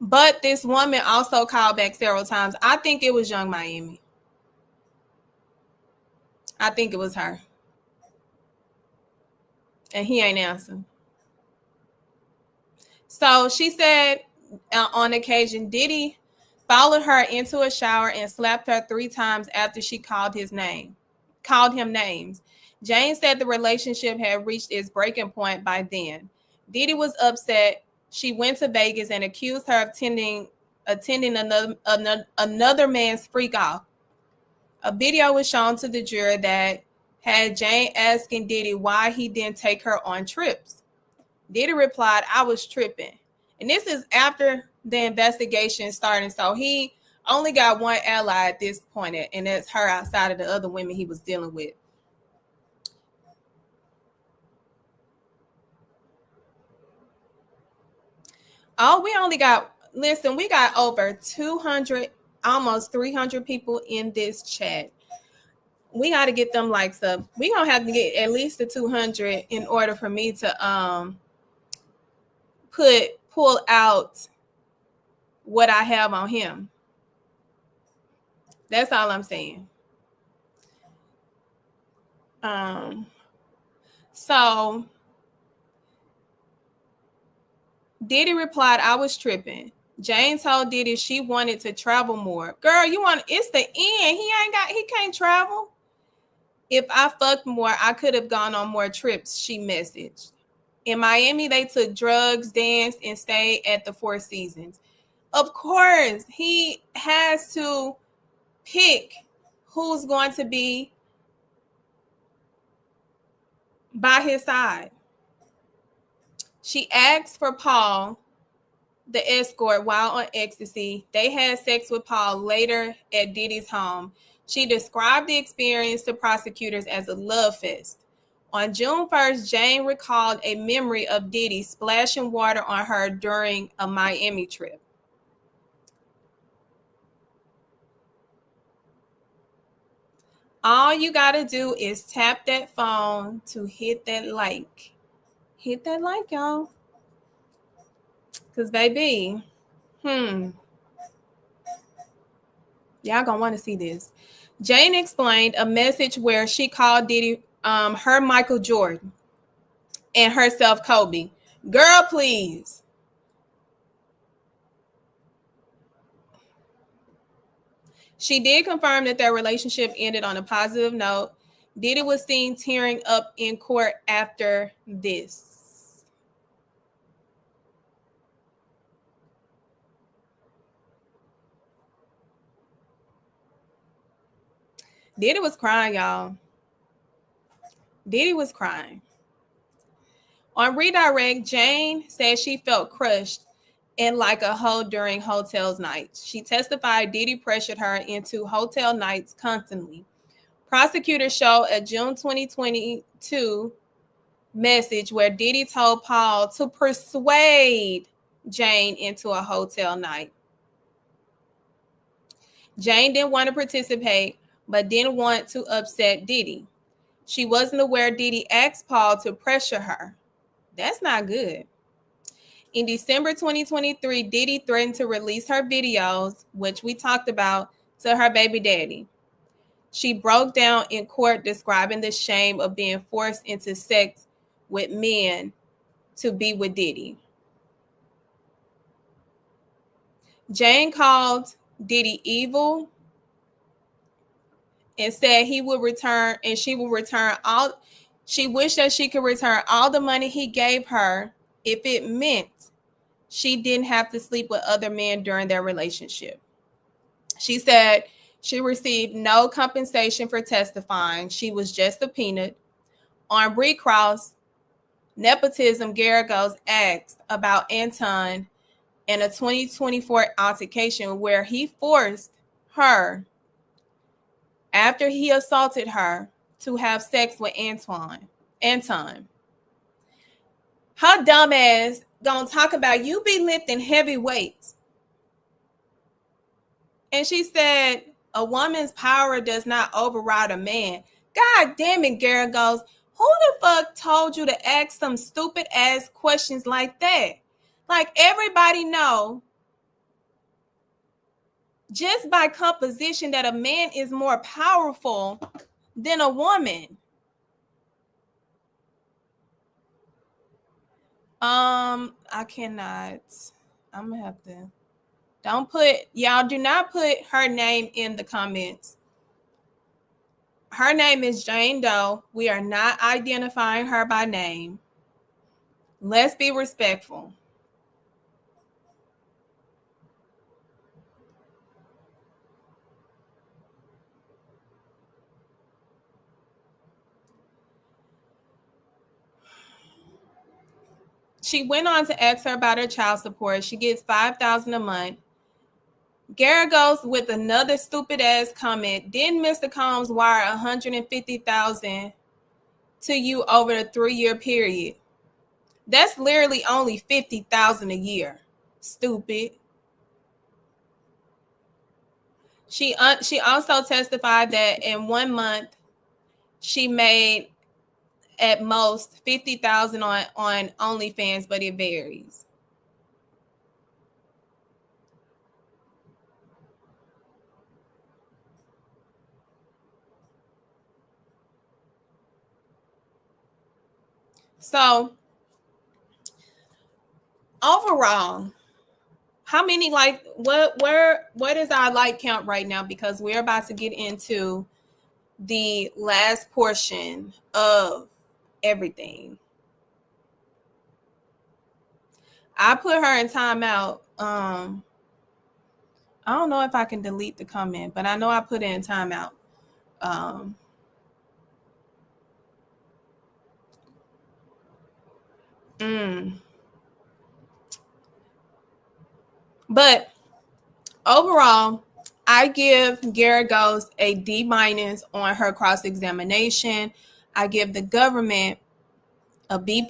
But this woman also called back several times. I think it was Young Miami. I think it was her. And he ain't answering. So she said on occasion, Diddy followed her into a shower and slapped her 3 times after she called him names. Jane said the relationship had reached its breaking point by then. Diddy was upset. She went to Vegas and accused her of attending another man's freak off. A video was shown to the jury that had Jane asking Diddy why he didn't take her on trips. Diddy replied, I was tripping. And this is after the investigation started. So he only got one ally at this point, and that's her outside of the other women he was dealing with. Oh, we got over 200, almost 300 people in this chat. We got to get them likes up. We gonna have to get at least the 200 in order for me to pull out what I have on him. That's all I'm saying. So Diddy replied, I was tripping. Jane told Diddy she wanted to travel more. Girl, it's the end. He can't travel. If I fucked more, I could have gone on more trips, she messaged. In Miami, they took drugs, danced, and stayed at the Four Seasons. Of course, he has to pick who's going to be by his side. She asked for Paul, the escort, while on ecstasy. They had sex with Paul later at Diddy's home. She described the experience to prosecutors as a love fest. On June 1st, Jane recalled a memory of Diddy splashing water on her during a Miami trip. All you got to do is tap that phone to hit that like. Hit that like, y'all. Because, baby, y'all gonna want to see this. Jane explained a message where she called Diddy her Michael Jordan and herself Kobe. Girl, please. She did confirm that their relationship ended on a positive note. Diddy was seen tearing up in court after this. Diddy was crying, y'all. Diddy was crying. On redirect, Jane said she felt crushed and like a hoe during hotels nights. She testified Diddy pressured her into hotel nights constantly. Prosecutors show a June 2022 message where Diddy told Paul to persuade Jane into a hotel night. Jane didn't want to participate, but didn't want to upset Diddy. She wasn't aware Diddy asked Paul to pressure her. That's not good. In December 2023, Diddy threatened to release her videos, which we talked about, to her baby daddy. She broke down in court describing the shame of being forced into sex with men to be with Diddy. Jane called Diddy evil and said he would return, and she will return all. She wished that she could return all the money he gave her if it meant she didn't have to sleep with other men during their relationship. She said she received no compensation for testifying. She was just a peanut. On recross, nepotism, Garagos asked about Anton in a 2024 altercation where he forced her, after he assaulted her, to have sex with Anton. Her dumb ass gonna talk about you be lifting heavy weights. And she said, a woman's power does not override a man. God damn it, Garagos. Who the fuck told you to ask some stupid ass questions like that? Like, everybody know just by composition that a man is more powerful than a woman. I cannot. I'm gonna have to. Y'all do not put her name in the comments. Her name is Jane Doe. We are not identifying her by name. Let's be respectful. She went on to ask her about her child support. She gets $5,000 a month. Garagos with another stupid ass comment. Didn't Mr. Combs wire $150,000 to you over a 3-year period? That's literally only $50,000 a year. Stupid. She also testified that in 1 month she made at most $50,000 on OnlyFans, but it varies. So overall, how many what is our like count right now? Because we're about to get into the last portion of everything. I put her in timeout. I don't know if I can delete the comment, but I know I put it in timeout. But overall, I give Garagos a D- on her cross-examination. I give the government a B+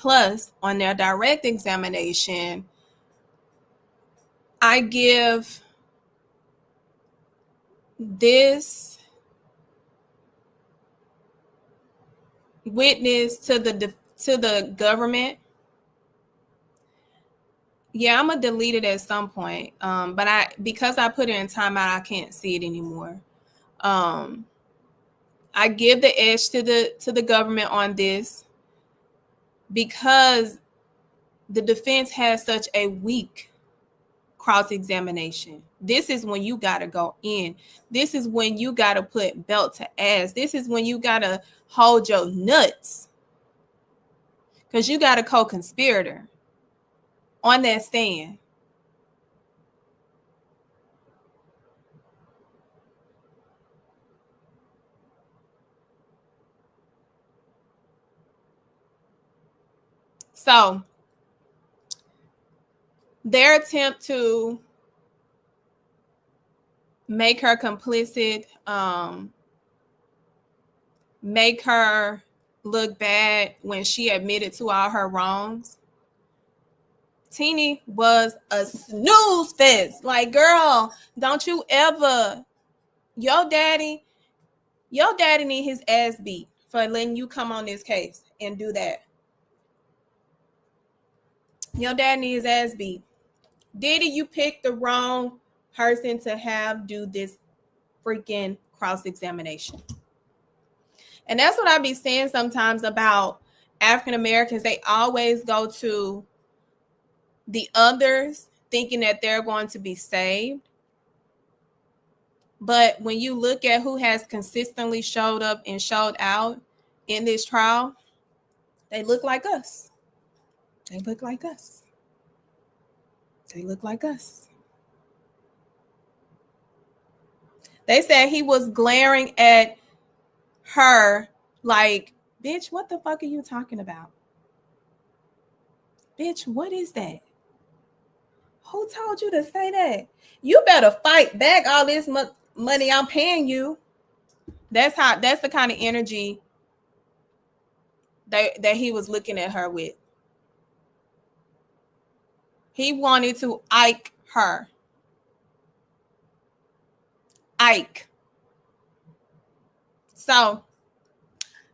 on their direct examination. I give this witness to the government. Yeah, I'm gonna delete it at some point. But because I put it in timeout, I can't see it anymore. I give the edge to the government on this because the defense has such a weak cross-examination. This is when you got to go in. This is when you got to put belt to ass. This is when you got to hold your nuts because you got a co-conspirator on that stand. So their attempt to make her complicit make her look bad when she admitted to all her wrongs. Teeny was a snooze fest. Like, girl, don't you ever, your daddy need his ass beat for letting you come on this case and do that. Your dad needs his ass beat. Diddy, you picked the wrong person to have do this freaking cross-examination. And that's what I be saying sometimes about African Americans. They always go to the others thinking that they're going to be saved. But when you look at who has consistently showed up and showed out in this trial, they look like us. They look like us. They look like us. They said he was glaring at her like, bitch, what the fuck are you talking about? Bitch, what is that? Who told you to say that? You better fight back all this money I'm paying you. That's the kind of energy that he was looking at her with. He wanted to Ike her. Ike. So,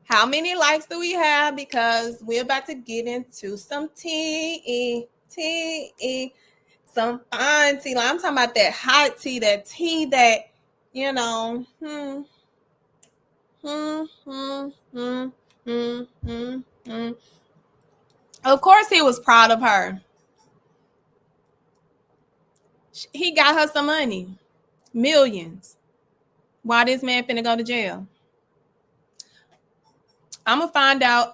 how many likes do we have? Because we're about to get into some tea. Some fine tea. Like, I'm talking about that hot tea, that tea that, you know, Of course, he was proud of her. He got her some money, millions. Why this man finna go to jail? I'm gonna find out.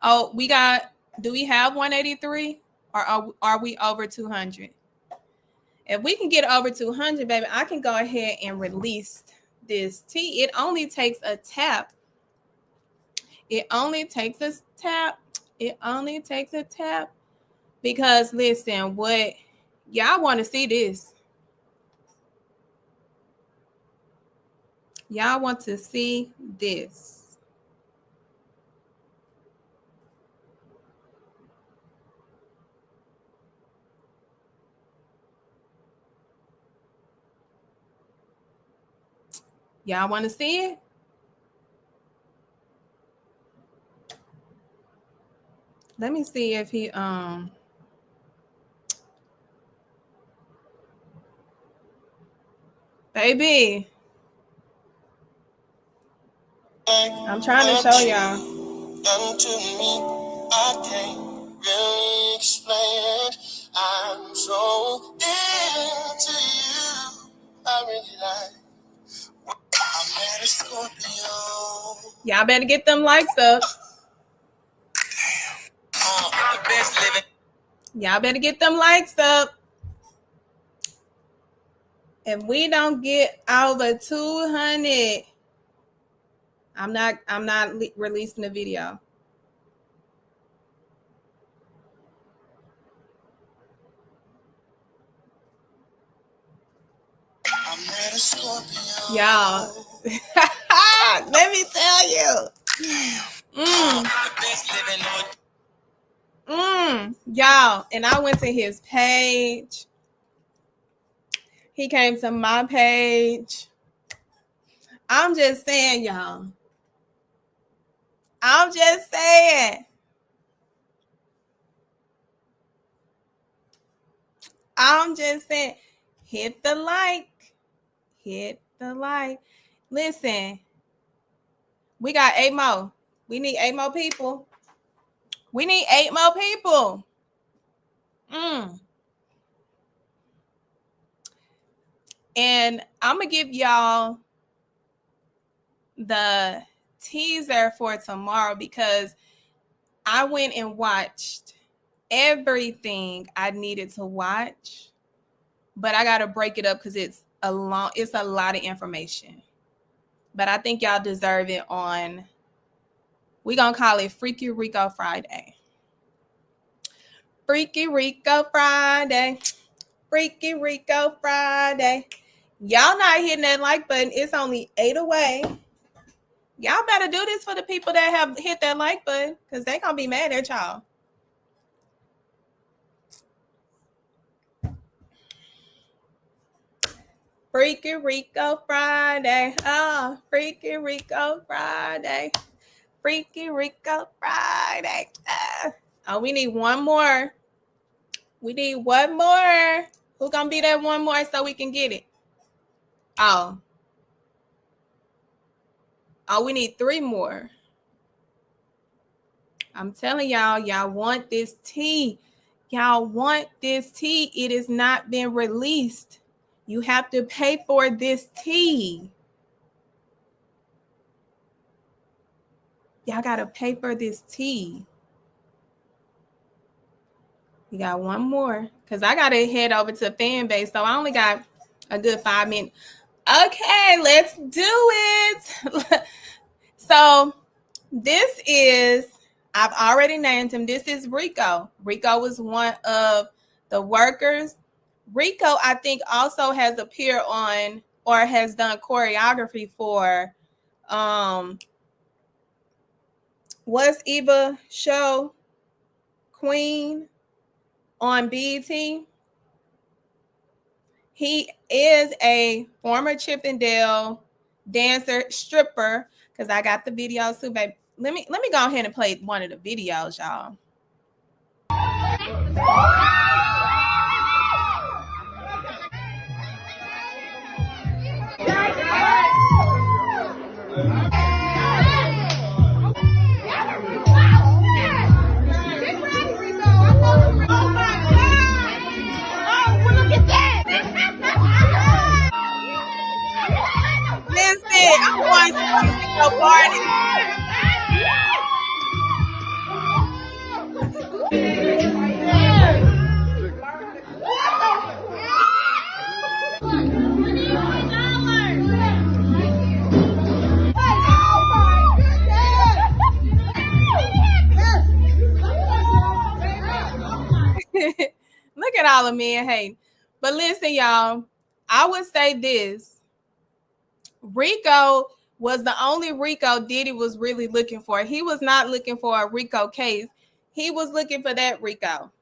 Oh, we got. Do we have 183, or are we over 200? If we can get over 200, baby, I can go ahead and release this tea. It only takes a tap. It only takes a tap. It only takes a tap. Because listen, what y'all want to see this. Y'all want to see this. Y'all want to see it? Let me see if he baby. I'm trying to show y'all. Done to me, I can't really explain it. I'm so into you. I really like. I'm at a Scorpio. Y'all better get them likes up. The best living. Y'all better get them likes up. If we don't get over 200, I'm not releasing the video. Y'all, let me tell you. Y'all, and I went to his page. He came to my page. I'm just saying, y'all. I'm just saying. I'm just saying. Hit the like. Hit the like. Listen, we got 8 more. We need 8 more people. We need 8 more people. And I'm going to give y'all the teaser for tomorrow because I went and watched everything I needed to watch, but I got to break it up because it's a lot of information. But I think y'all deserve it on, we're going to call it Freaky Rico Friday. Freaky Rico Friday. Freaky Rico Friday. Y'all not hitting that like button. It's only 8 away. Y'all better do this for the people that have hit that like button, because they gonna be mad at y'all. Freaky Rico Friday. Oh, Freaky Rico Friday. Freaky Rico Friday. Oh, we need one more. We need one more. Who gonna be that one more so we can get it? Oh, we need 3 more. I'm telling y'all, y'all want this tea. Y'all want this tea. It has not been released. You have to pay for this tea. Y'all got to pay for this tea. We got one more, because I got to head over to fan base. So I only got a good 5 minutes. Okay, let's do it. So this is, I've already named him. This is Rico. Rico was one of the workers. Rico, I think, also has appeared on or has done choreography for what's Eva show? Queen on BET. He is a former Chippendale dancer, stripper, because I got the videos too, babe. Let me go ahead and play one of the videos, y'all. Listen, I'm going to go party. Look at all the men hating. But listen, y'all, I would say this. Rico was the only Rico Diddy was really looking for. He was not looking for a Rico case. He was looking for that Rico.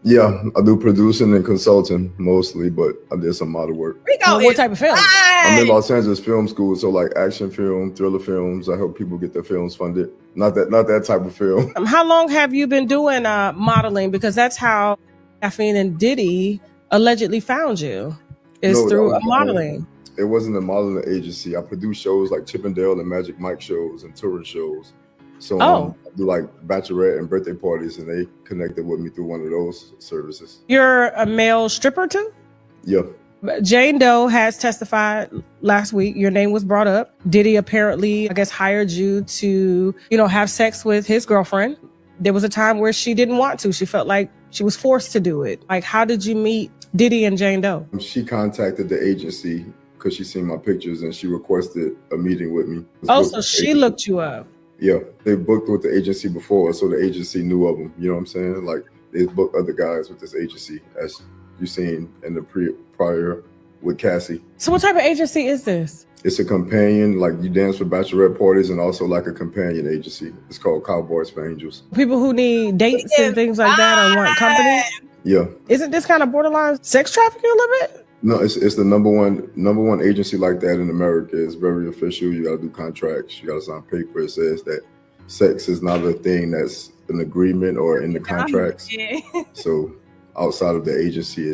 Yeah, I do producing and consulting mostly, but I did some model work. Rico, what type of film? I'm in Los Angeles Film School, so like action film, thriller films. I help people get their films funded. Not that type of film. How long have you been doing modeling? Because that's how Caffeine and Diddy allegedly found you, is through a modeling. It wasn't a modeling agency. I produced shows like Chippendale and Magic Mike shows and touring shows. So I do like bachelorette and birthday parties, and they connected with me through one of those services. You're a male stripper too? Yeah. Jane Doe has testified last week. Your name was brought up. Diddy apparently, I guess, hired you to, have sex with his girlfriend. There was a time where she didn't want to. She felt like she was forced to do it. Like, how did you meet Diddy and Jane Doe? She contacted the agency because she seen my pictures and she requested a meeting with me. Oh, so she looked you up. Yeah, they booked with the agency before, so the agency knew of them. You know what I'm saying? Like, they booked other guys with this agency, as you seen in the prior with Cassie. So what type of agency is this? It's a companion, like you dance for bachelorette parties, and also like a companion agency. It's called Cowboys for Angels. People who need dates and things like that or want company? Yeah. Isn't this kind of borderline sex trafficking a little bit? No, it's the number one agency like that in America. It's very official. You got to do contracts. You got to sign paper. It says that sex is not a thing that's an agreement or in the contracts. Yeah. So outside of the agency,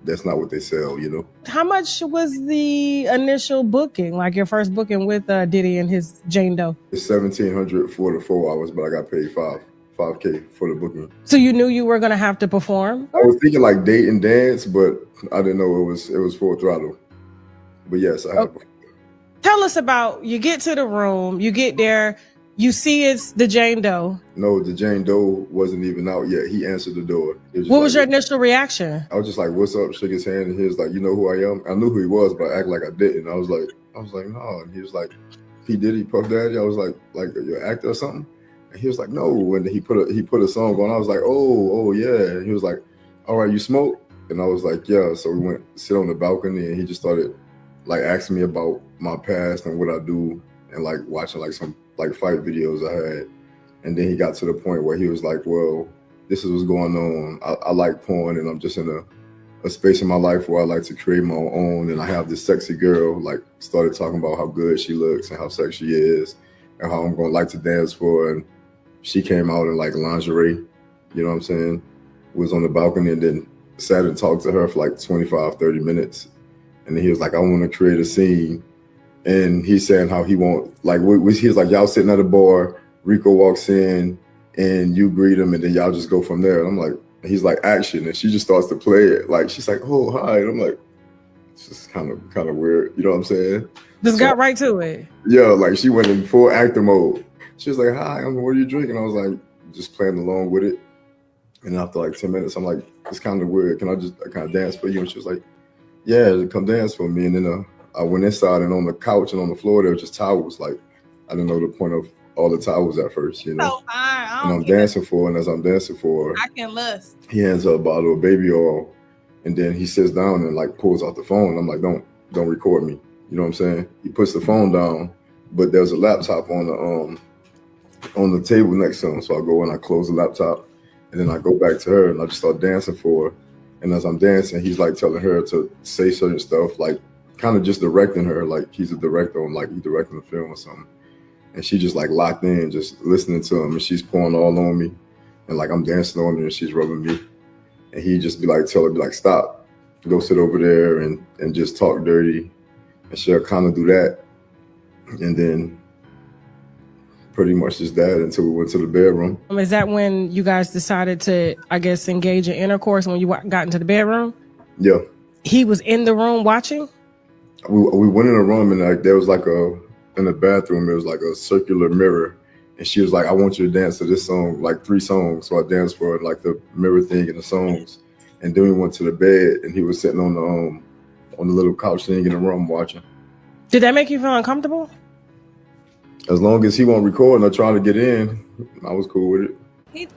that's not what they sell, How much was the initial booking, like your first booking with Diddy and his Jane Doe? It's $1,700 for the 4 hours, but I got paid $5K for the booking. So you knew you were going to have to perform? I was thinking like date and dance, but I didn't know it was full throttle. But yes, I have. Okay. Tell us about, you get to the room, you get there, you see it's the Jane Doe. No, the Jane Doe wasn't even out yet. He answered the door. What was your initial reaction? I was just like, "What's up?" Shook his hand, and he was like, "You know who I am?" I knew who he was, but I act like I didn't. I was like, "No." And he was like, "P Diddy, Puff Daddy." I was like you're an actor or something? And he was like, "No." When he put a song on, I was like, "Oh yeah." And he was like, "All right, you smoke?" And I was like, yeah. So we went sit on the balcony, and he just started like asking me about my past and what I do, and like watching like some like fight videos I had. And then he got to the point where he was like, well, this is what's going on. I like porn, and I'm just in a space in my life where I like to create my own. And I have this sexy girl, like started talking about how good she looks and how sexy she is and how I'm going to like to dance for her. And she came out in like lingerie, you know what I'm saying? Was on the balcony, and then sat and talked to her for like 25, 30 minutes. And then he was like, I want to create a scene. And he's saying how he won't, like, he was like, y'all sitting at a bar, Rico walks in and you greet him, and then y'all just go from there. And I'm like, he's like, action. And she just starts to play it. Like, she's like, oh, hi. And I'm like, it's just kind of weird. You know what I'm saying? Just got right to it. Yeah, like she went in full actor mode. She was like, hi, what are you drinking? I was like, just playing along with it. And after like 10 minutes, I'm like, it's kind of weird. Can I just kind of dance for you? And she was like, yeah, come dance for me. And then I went inside, and on the couch and on the floor, there were just towels. Like, I didn't know the point of all the towels at first, you know. So fine. And I'm dancing for her, and as I'm dancing for her, I can lust. he hands her a bottle of baby oil, and then he sits down and like pulls out the phone. I'm like, don't record me. You know what I'm saying? He puts the phone down, but there's a laptop on the table next to him. So I go and I close the laptop, and then I go back to her, and I just start dancing for her. And as I'm dancing, he's like telling her to say certain stuff, like kind of just directing her, like he's a director on, like he's directing a film or something. And she just like locked in, just listening to him, and she's pouring all on me. And like I'm dancing on her, and she's rubbing me. And he just be like, stop, go sit over there and just talk dirty. And she'll kind of do that. And then pretty much just that until we went to the bedroom. Is that when you guys decided to, I guess, engage in intercourse, when you got into the bedroom? Yeah. He was in the room watching? We went in a room, and like there was like in the bathroom, there was like a circular mirror. And she was like, I want you to dance to this song, like 3 songs. So I danced for her, like the mirror thing and the songs. And then we went to the bed, and he was sitting on the little couch thing in the room watching. Did that make you feel uncomfortable? As long as he won't record and I try to get in, I was cool with it.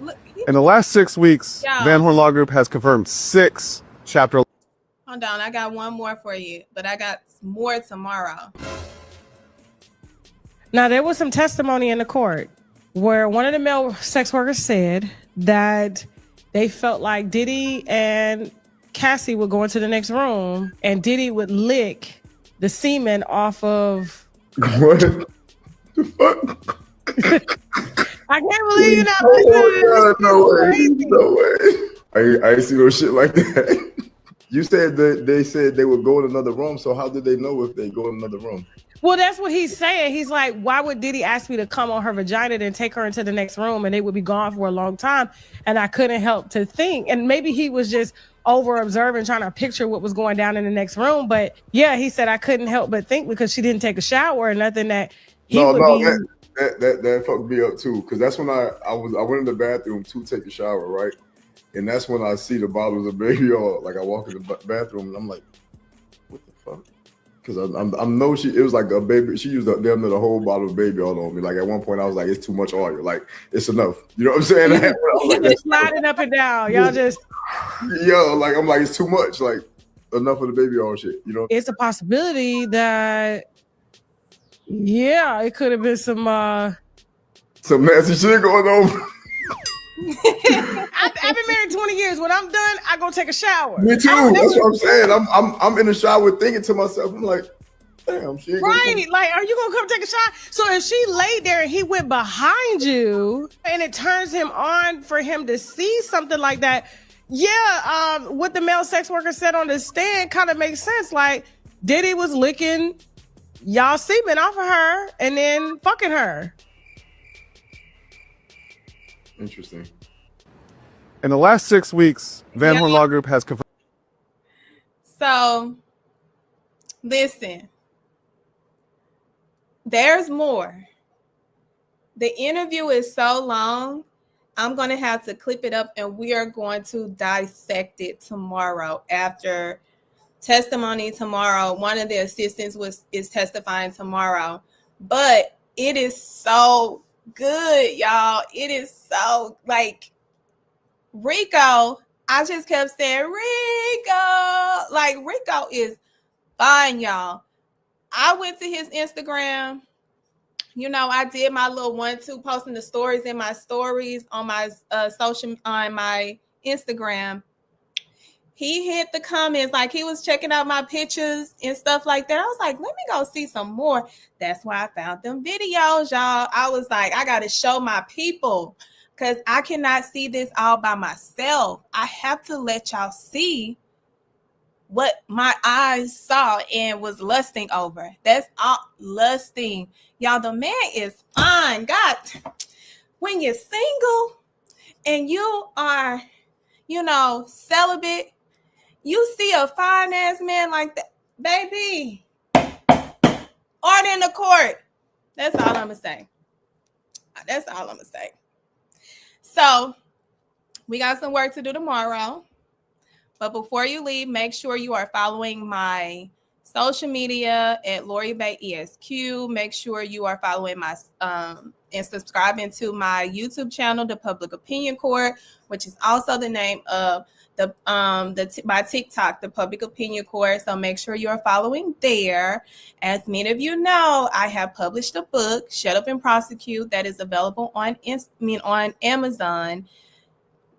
In the last 6 weeks, Van Horn Law Group has confirmed 6 Chapter. Hold on, I got one more for you, but I got more tomorrow. Now, there was some testimony in the court where one of the male sex workers said that they felt like Diddy and Cassie would go into the next room, and Diddy would lick the semen off of... What the fuck? I can't believe you're not listening. No way. I ain't see no shit like that. You said that they said they would go in another room, so how did they know if they go in another room? Well, that's what he's saying. He's like, why would Diddy ask me to come on her vagina and take her into the next room, and they would be gone for a long time? And I couldn't help to think. And maybe he was just over observing, trying to picture what was going down in the next room. But yeah, he said, I couldn't help but think, because she didn't take a shower or nothing, that he would be... That fucked me up too, because that's when I went in the bathroom to take a shower, right? And that's when I see the bottles of baby oil. Like I walk in the bathroom and I'm like, what the fuck? Because I know it was like a baby. She used the whole bottle of baby oil on me. Like at one point I was like, it's too much oil. Like it's enough. You know what I'm saying? Like, just sliding up and down. Y'all just. Yeah, like I'm like, it's too much. Like enough of the baby oil shit. You know. It's a possibility that. Yeah, it could have been some nasty shit going on. I've been married 20 years. When I'm done, I go take a shower. Me too. That's what I'm saying. I'm in the shower thinking to myself, I'm like, damn, she ain't right. Like, are you gonna come take a shower? So if she laid there and he went behind you, and it turns him on for him to see something like that, yeah, what the male sex worker said on the stand kind of makes sense. Like, Diddy was licking y'all semen off of her and then fucking her. Interesting. In the last 6 weeks, Van Horn Law Group has confirmed. So, listen, there's more. The interview is so long, I'm going to have to clip it up, and we are going to dissect it tomorrow after testimony tomorrow. One of the assistants is testifying tomorrow, but it is so good, y'all. It is so like Rico. I just kept saying, Rico. Like, Rico is fine, y'all. I went to his Instagram. You know, I did my little 1-2 posting the stories in my stories on my on my Instagram. He hit the comments like he was checking out my pictures and stuff like that. I was like, let me go see some more. That's why I found them videos, y'all. I was like, I got to show my people because I cannot see this all by myself. I have to let y'all see what my eyes saw and was lusting over. That's all, lusting. Y'all, the man is fine. God, when you're single and you are, you know, celibate, you see a fine ass man like that, baby, art in the court. That's all I'm gonna say. That's all I'm gonna say. So we got some work to do tomorrow. But before you leave, make sure you are following my social media at Lori Bay ESQ. Make sure you are following my and subscribing to my YouTube channel, The Public Opinion Court, which is also the name of my TikTok, The Public Opinion Court. So make sure you are following there. As many of you know, I have published a book, Shut Up and Prosecute, that is available on Amazon.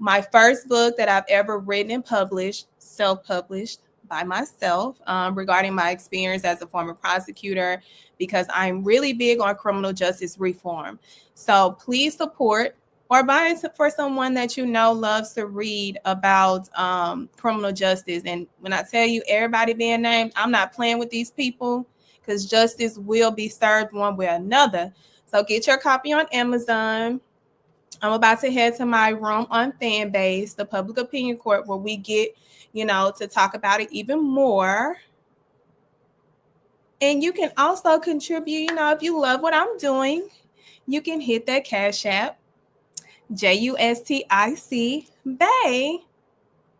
My first book that I've ever written and published, self-published by myself, regarding my experience as a former prosecutor, because I'm really big on criminal justice reform. So please support or buy it for someone that you know loves to read about criminal justice. And when I tell you everybody being named, I'm not playing with these people because justice will be served one way or another. So get your copy on Amazon. I'm about to head to my room on Fanbase, the Public Opinion Court, where we get, you know, to talk about it even more. And you can also contribute, you know, if you love what I'm doing, you can hit that Cash App, JUSTIC Bay.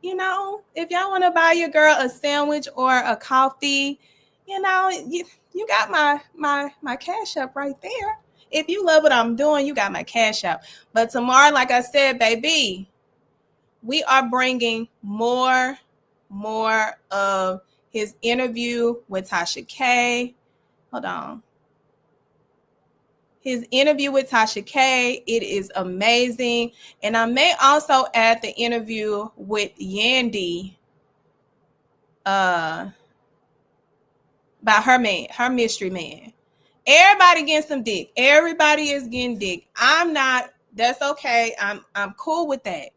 You know, if y'all want to buy your girl a sandwich or a coffee, you know, you got my Cash App right there. If you love what I'm doing, you got my Cash App. But tomorrow, like I said, baby, we are bringing more of his interview with Tasha K. Hold on. His interview with Tasha K. It is amazing. And I may also add the interview with Yandy by her mystery man. Everybody getting some dick. Everybody is getting dick. I'm not. That's okay. I'm cool with that.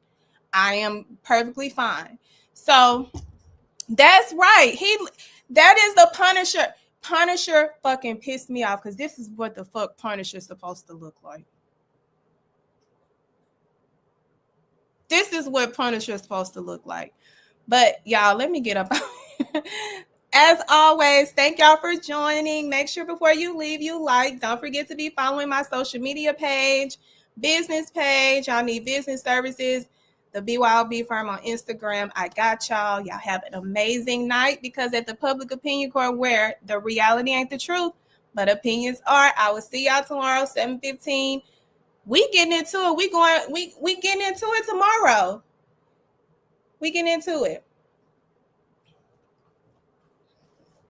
I am perfectly fine. So that's right. That is the Punisher. Punisher fucking pissed me off because this is what the fuck Punisher's supposed to look like. This is what Punisher's supposed to look like. But y'all, let me get up. As always, thank y'all for joining. Make sure before you leave, you like. Don't forget to be following my social media page, business page. Y'all need business services. The BYOB firm on Instagram. I got y'all. Y'all have an amazing night, because at the Public Opinion Court, where the reality ain't the truth, but opinions are. I will see y'all tomorrow, 7:15. We getting into it. We getting into it tomorrow. We getting into it.